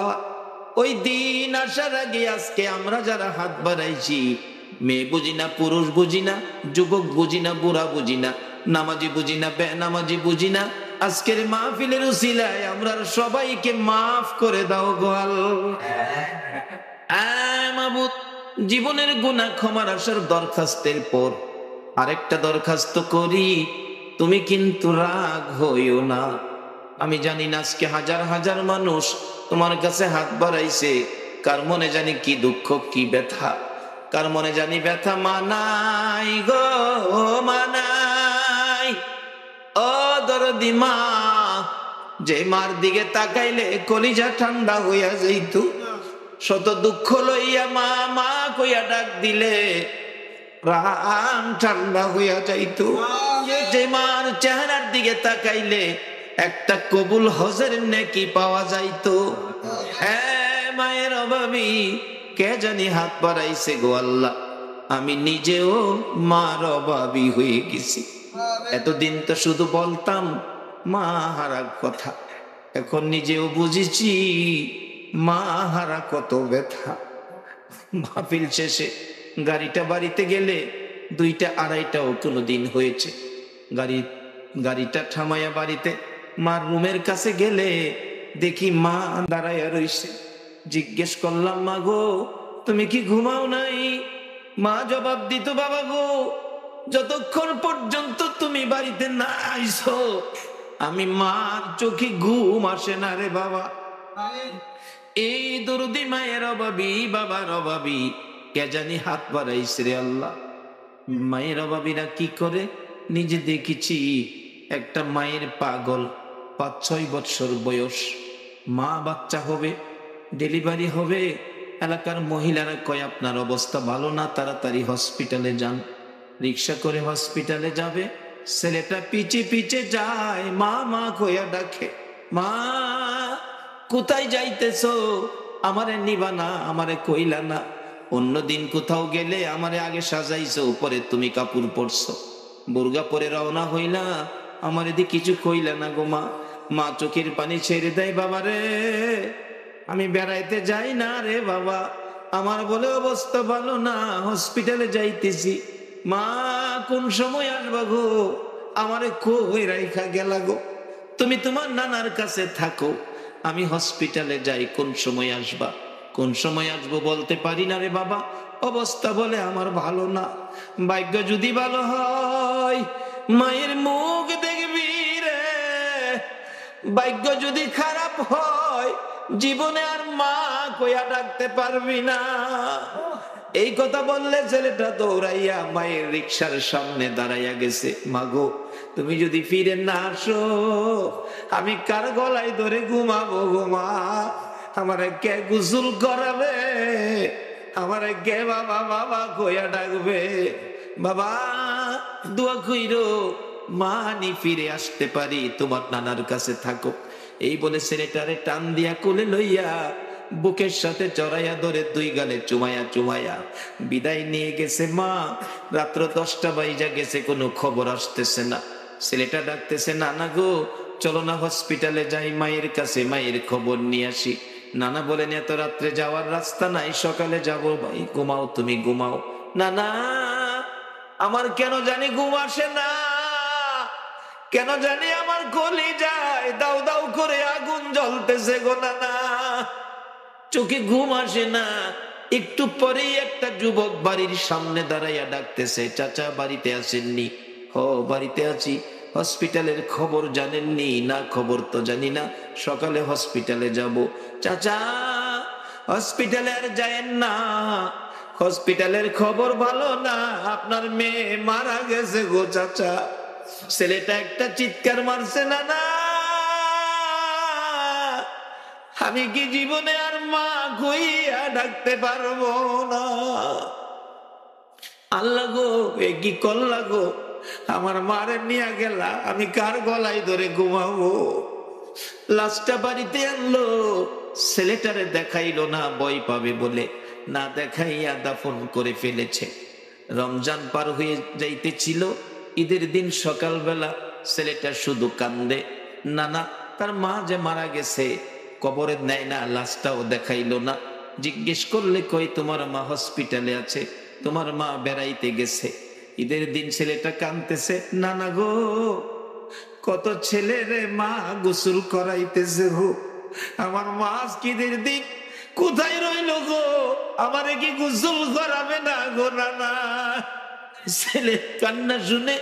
ওই দিন আসার আগে আজকে আমরা যারা হাত বাড়াইছি, মেয়ে বুঝি না, পুরুষ বুঝি না, যুবক বুঝি না, বুড়া বুঝি না, নামাজি বুঝি না, বেনামাজি বুঝি না, আজকের মাহফিলের উসিলায় আমরা সবাইকে মাফ করে দাও গো আল্লাহ। মাবুদ, জীবনের গুনাহ ক্ষমার আসার দরখাস্তের পর আরেকটা দরখাস্ত করি, তুমি কিন্তু রাগ হইও না। আমি জানি না আজকে হাজার হাজার মানুষ তোমার কাছে হাত বাড়াইছে, কার মনে জানি কি দুঃখ কি ব্যথা, কার মনে জানি ব্যথা মানাই গো মানাই। ও দরদি মা, যে মার দিকে তাকাইলে কলিজা ঠান্ডা হইয়া যাইত, শত দুঃখ লইয়া মা মা কইয়া ডাক দিলে প্রাণ ঠান্ডা হইয়া যাইত, যে মার চেহারার দিকে তাকাইলে একটা কবুল হজের নেকি পাওয়া যাইতো। হ্যাঁ, মায়ের অভাবী কে জানি হাত বাড়াইছে গো আল্লাহ, আমি নিজেও মার অভাবী হয়ে গেছি। এতদিন তো শুধু বলতাম মা হারা কথা, এখন নিজেও বুঝেছি মা হারা কত ব্যথা। মাহফিল শেষে গাড়িটা বাড়িতে গেলে 2টা 2:30টাও কোনোদিন হয়েছে। গাড়িটা থামাইয়া বাড়িতে মার রুমের কাছে গেলে দেখি মা দাঁড়াইয়া রইছে। জিজ্ঞেস করলাম, মা গো তুমি কি ঘুমাও নাই? মা জবাব দিত, বাবা গো যতক্ষণ পর্যন্ত তুমি বাড়িতে না আইছো আমি মার চোখে ঘুম আসে না রে বাবা। এই দরদি মায়ের অভাবী বাবার অভাবী কে জানি হাত বাড়াইছে রে আল্লাহ। মায়ের অভাবীরা কি করে নিজে দেখেছি। একটা মায়ের পাগল, 5-6 বছর বয়স, মা বাচ্চা হবে, ডেলিভারি হবে, এলাকার মহিলারা কয় আপনার অবস্থা ভালো না, তাড়াতাড়ি হসপিটালে যান। রিক্সা করে হসপিটালে যাবে, ছেলেটা পিছে পিছে যায়, মা মা কইয়া ডাকে, মা কোথায় যাইতেছো? আমারে নিবা না, আমারে কইলা না। অন্যদিন কোথাও গেলে আমারে আগে সাজাইছো, পরে তুমি কাপড় পরছো, বুরগা পরে রওনা হইলা, আমার এদিকে কিছু কইলা না গো মা। মা চোখের পানি ছেড়ে দেয়, বাবা রে আমি বেড়াইতে যাই না রে বাবা, আমার বলে অবস্থা ভালো না, হসপিটালে যাইতেছি। মা কোন সময় আসবা গো? আমারে কই রাইখা গেলা গো? তুমি তোমার নানার কাছে থাকো, আমি হসপিটালে যাই, কোন সময় আসবা? কোন সময় আসবো বলতে পারি না রে বাবা, অবস্থা বলে আমার ভালো না। ভাগ্য যদি ভালো হয় মায়ের মুখ দেখবি রে, ভাগ্য যদি খারাপ হয় জীবনে আর মা কইয়া ডাকতে পারবি না। এই কথা বললে ছেলেটা দৌড়াইয়া মায়ের রিক্সার সামনে দাঁড়াইয়া গেছে। মাগো তুমি যদি ফিরে না আসো আমি কার গলায় ধরে ঘুমাবো গো মা? আমারে কে গোসল করাবে? আমারে কে বাবা বাবা কইয়া ডাকবে? বাবা দোয়া কইরো মা নি ফিরে আসতে পারি, তোমার নানার কাছে থাকো। এই বলে ছেলেটারে টান দিয়া কোলে লইয়া বুকের সাথে চড়াইয়া ধরে 2 গালে চুমাইয়া চুমাইয়া বিদায় নিয়ে গেছে মা। রাত্র 10টা বাজে গেছে, কোনো খবর আসতেছে না। ছেলেটা ডাকতেছে, নানা গো চলো না হসপিটালে যাই, মায়ের কাছে মায়ের খবর নিয়ে আসি। নানা বলেন এত রাত্রে যাওয়ার রাস্তা নাই, সকালে যাবো। ভাই ঘুমাও, তুমি ঘুমাও। নানা আমার কেন জানি ঘুম আসে না, কেন জানি আমার কলি যায় দাউ দাউ করে আগুন জ্বলতেছে গো নানা, চোখে ঘুম আসে না। একটু পরেই একটা যুবক বাড়ির সামনে দাঁড়াইয়া ডাকতেছে, চাচা বাড়িতে আসেননি? ও বাড়িতে আছি। হসপিটালের খবর জানেননি? না খবর তো জানি না, সকালে হসপিটালে যাব। চাচা হসপিটালে আর যায়েন না, হসপিটালের খবর ভালো না, আপনার মেয়ে মারা গেছে গো চাচা। ছেলেটা একটা চিৎকার মারছে, না না আমি কি জীবনে আর মা কইয়া ডাকতে পারবো না? আল্লাহ গো এ কি করলা গো? আমার মারে নিয়ে গেলা, আমি কার গলায় ধরে ঘুমাবো? লাশটা বাড়িতে আনলো, ছেলেটারে দেখাইলো না, ভয় পাবে বলে না দেখাইয়া দাফন করে ফেলেছে। রমজান পার হয়ে যাইতেছিল, ঈদের দিন সকালবেলা ছেলেটা শুধু কান্দে, নানা তার মা যে মারা গেছে, কবরে নেয় না, লাশটাও দেখাইলো না। জিজ্ঞেস করলে কই তোমার মা হসপিটালে আছে, তোমার মা বেড়াইতে গেছে। ঈদের দিন ছেলেটা কাঁদতেছে, নানা গো কত ছেলেরে মা গোসল করাইতেছে গো, আমার মা ঈদের দিন কোথায় রইল গো, আমারে কি গোসল করাবে না গো? না, ছেলে কান্না শুনে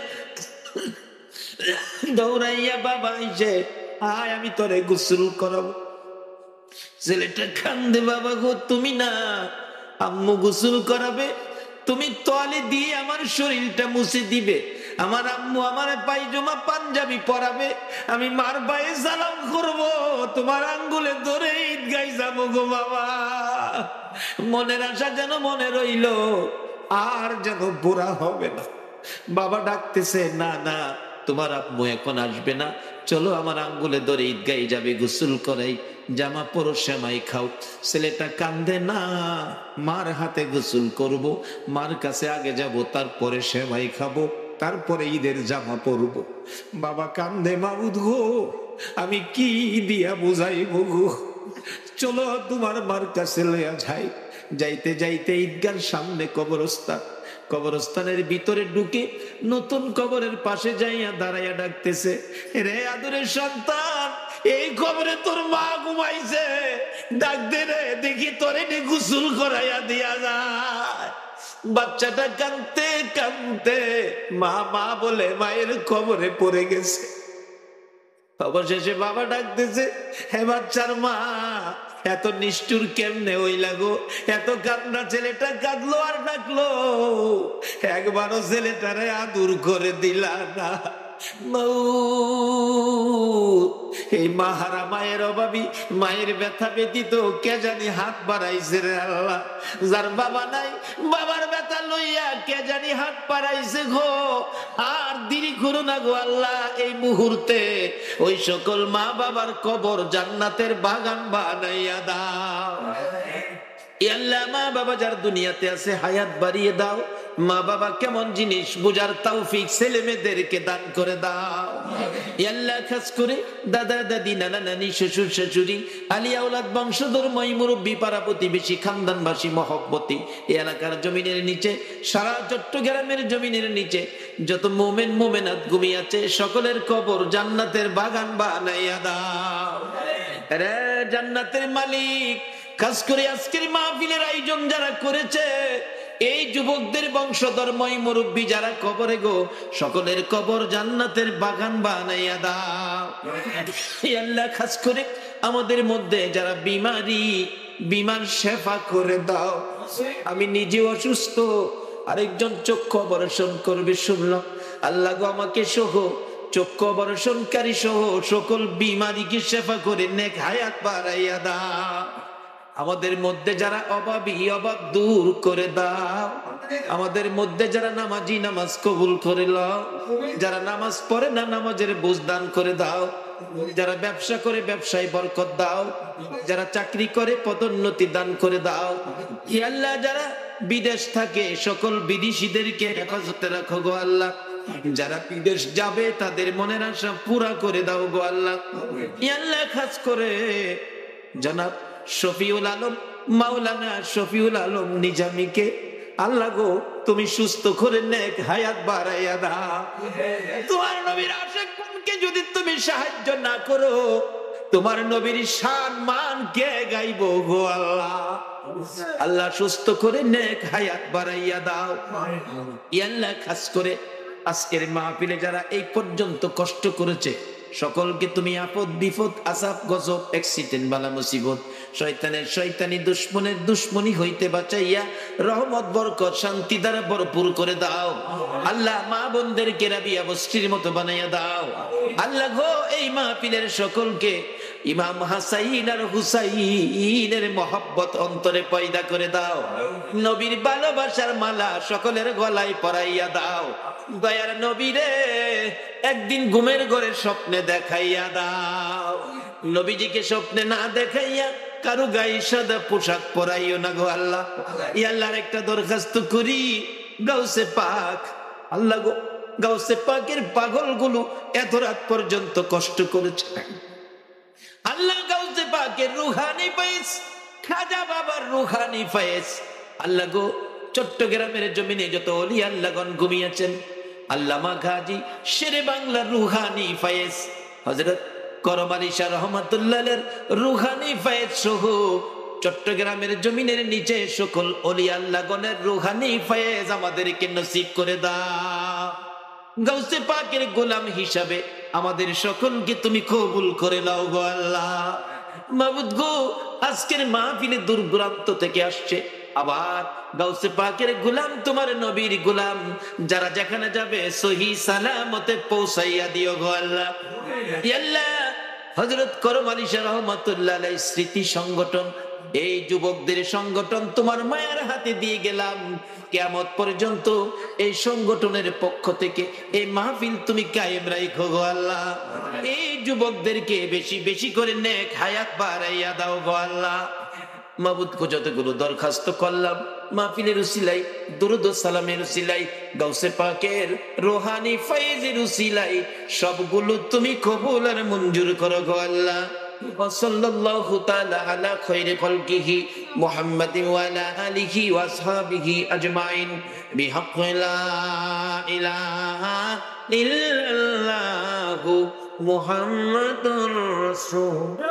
দৌড়াইয়া বাবা আইছে, আয় আমি তোরে গোসল করাবো। ছেলেটা কান্দে, বাবা গো তুমি না, আম্মু গোসল করাবে, তুমি তোয়ালে দিয়ে আমার শরীরটা মুছে দিবে, আমার আম্মু আমার পায়জামা পাঞ্জাবি পরাবে, আমি মার পায়ে সালাম করব, তোমার আঙ্গুলে ধরে ঈদগাহ যাবো গো বাবা। মনের আশা যেন মনে রইল, আর যেন বুড়া হবে না। বাবা ডাকতেছে, না না তোমার আম্মু এখন আসবে না, চলো আমার আঙ্গুলে ধরে ঈদগাহে যাবে, গোসল করাই, জামা পরো, সেমাই খাও। ছেলেটা কান্দে, না মার হাতে গোসল করব, মার কাছে আগে যাব, তারপরে সেমাই খাবো, তারপরে ঈদের জামা পরবো। বাবা কান্দে, মাবুদ গো আমি কি দিয়া বুঝাইব গো, চলো তোমার মার কাছে লইয়া যাই। যাইতে যাইতে ঈদগার সামনে কবরস্থান, কবরস্থানের ভিতরে ঢুকে নতুন কবরের পাশে যাইয়া দাঁড়াইয়া ডাকতেছে, রে আদরের সন্তান, এই কবরে তোর মা ঘুমাইছে, ডাক দে রে, দেখি তোরে গোসল করাইয়া দিয়া যায়। বাচ্চাটা কাঁদতে কাঁদতে মা মা বলে মায়ের কবরে পড়ে গেছে। অবশেষে বাবা ডাকতেছে, হে বাচ্চার মা, এত নিষ্ঠুর কেমনে ওই লাগো, এত কান্না, ছেলেটা কাঁদলো আর ডাকলো, একবারও ছেলেটারে আদর করে দিলা না। এই মাহারা মায়ের অভাবী, মায়ের ব্যথা ব্যতীত কে জানি হাত বাড়াইছে রে আল্লাহ, যার বাবা নাই বাবার ব্যথা লইয়া কে জানি হাত বাড়াইছে গো। আর দেরি করো না গো আল্লাহ, এই মুহূর্তে ওই সকল মা বাবার কবর জান্নাতের বাগান বানাইয়া দাও। আল্লাহ মা বাবা যার দুনিয়াতে আছে হায়াত বাড়িয়ে দাও, মা বাবা কেমন জিনিস বুঝার তৌফিক ছেলে মেয়েদেরকে দান করে দাও। আল্লাহ খাস করে দাদা দাদি, নানা নানি, শ্বশুর শাশুড়ি, আলিয়া আওলাদ, বংশধর, মই মুরব্বী, পাড়া প্রতিবেশী, খানদানবাসী, মহব্বতী, এই এলাকার জমিনের নিচে, সারা চট্টগ্রামের জমিনের নিচে যত মোমেন মোমেনাত ঘুমিয়ে আছে, সকলের কবর জান্নাতের বাগান বানাইয়া দাও রে জান্নাতের মালিক। খাস করে আজকের মাহফিলের আয়োজন যারা করেছে, এই যুবকদের বংশধর, মই মুরব্বী যারা কবরে গো, সকলের কবর জান্নাতের বাগান বানাইয়া দাও। আল্লাহ খাস করে আমাদের মধ্যে যারা বিমারি, বিমার শেফা করে দাও। আমি নিজে অসুস্থ, আরেকজন চক্ষু অপারেশন করবে শুনলাম, আল্লাহ গো আমাকে সহ চক্ষু অপারেশনকারী সহ সকল বিমারিকে শেফা করে নেক হায়াত বাড়াইয়া দাও। আমাদের মধ্যে যারা অভাবী, অভাব দূর করে দাও। আমাদের মধ্যে যারা নামাজি, নামাজ কবুল করে লও। যারা নামাজ পড়ে না, নামাজের বুঝ দান করে দাও। যারা ব্যবসা করে ব্যবসায় বরকত দাও। যারা চাকরি করে পদোন্নতি দান করে দাও। ইয়া আল্লাহ, যারা বিদেশ থাকে সকল বিদেশিদেরকে হেফাজতে রাখো গো আল্লাহ। যারা বিদেশ যাবে তাদের মনের আশা পুরা করে দাও গো আল্লাহ। ইয়া আল্লাহ, খাস করে জনাব শফিউল আলম, মাওলানা শফিউল আলম নিজামীকে আল্লাহ গো তুমি সুস্থ করে নেক হায়াত বাড়াইয়া দাও। তোমার নবীর আশিকগণকে যদি তুমি সাহায্য না করো, তোমার নবীর শান মান কে গাইবো গো আল্লাহ। আল্লাহ সুস্থ করে নেক হায়াত বাড়াইয়া দাও। ইয়া আল্লাহ, খাস করে আজকের মাহফিলে যারা এই পর্যন্ত কষ্ট করেছে, সকলকে তুমি আপদ বিপদ, আসাব গজব, অ্যাক্সিডেন্ট, বালা মুসিবত, শয়তানের শয়তানি, দুশ্মনের দুশ্মনী হইতে বাঁচাইয়া রহমত, বরকত, শান্তি দ্বারা ভরপুর করে দাও। আল্লাহ মা বোনদেরকে রাবিয়া বস্তির মতো বানাইয়া দাও। আল্লাহ গো, এই মাহফিলের সকলকে ইমাম হাসাইন আর হুসাইনের মহব্বত অন্তরে পয়দা করে দাও। নবীর ভালোবাসার মালা সকলের গলায় পরাইয়া দাও। দয়ার নবীরে একদিন ঘুমের ঘরে স্বপ্নে দেখাইয়া দাও। নবীজিকে স্বপ্নে না দেখাইয়া কারো গায়ে সাদা পোশাক পরাইও না গো আল্লাহ। ইয়া আল্লাহর একটা দরখাস্ত করি, গাউসে পাক আল্লাহ গো, গাউসে পাকের পাগলগুলো এত রাত পর্যন্ত কষ্ট করেছে আল্লাহ। গাউসে পাকের রুহানি ফয়েজ, খাজা বাবার রুহানি ফয়েজ আল্লাহ গো, চট্টগ্রামের জমিনে যত ওলি আল্লাহগণ ঘুমিয়েছেন আল্লামা গাজী শেরে বাংলার রুহানি ফয়েজ হযরত করম আলী শাহ রহমাতুল্লাহের রুহানি ফয়েজ সহ চট্টগ্রামের জমিনের নিচে সকল ওলি আল্লাহগণের রুহানি ফয়েজ আমাদেরকে নসিব করে দাও। গাউসে পাকের গোলাম হিসাবে আমাদের সকলকে তুমি কবুল করে নাও গো আল্লাহ। মাবুদ গো, আজকের মাহফিলে দূর দূরান্ত থেকে আসছে, আবার গাউসে পাকের গোলাম, তোমার নবীর গোলাম, যারা যেখানে যাবে সহি সালামতে পৌঁছাইয়া দিও গো আল্লাহ। ইয়া আল্লাহ, হযরত করম আলী শাহ রহমাতুল্লাহ আলাইহির স্মৃতি সংগঠন, এই যুবকদের সংগঠন তোমার মায়ের হাতে দিয়ে গেলাম। কিয়ামত পর্যন্ত এই সংগঠনের পক্ষ থেকে এই মাহফিল তুমি কায়েম রাখো গো আল্লাহ। এই যুবকদেরকে বেশি বেশি করে নেক হায়াত বাড়াইয়া দাও গো আল্লাহ। মাবুদ কো, যতগুলো দরখাস্ত করলাম মাহফিলের উসিলাই, দুরূদ ও সালামের উসিলাই, গাউসে পাকের রুহানি ফয়েজের উসিলাই, সবগুলো তুমি কবুল আর মঞ্জুর করো গো আল্লাহ। ওয়াসাল্লাল্লাহু তাআলা আলা খায়রি খালকিহি মুহাম্মাদিন ওয়া আলা আলিহি ওয়া আসহাবিহি আজমাইন বিহাক্কি লা ইলাহা ইল্লাল্লাহু মুহাম্মাদুর রাসূলুল্লাহ।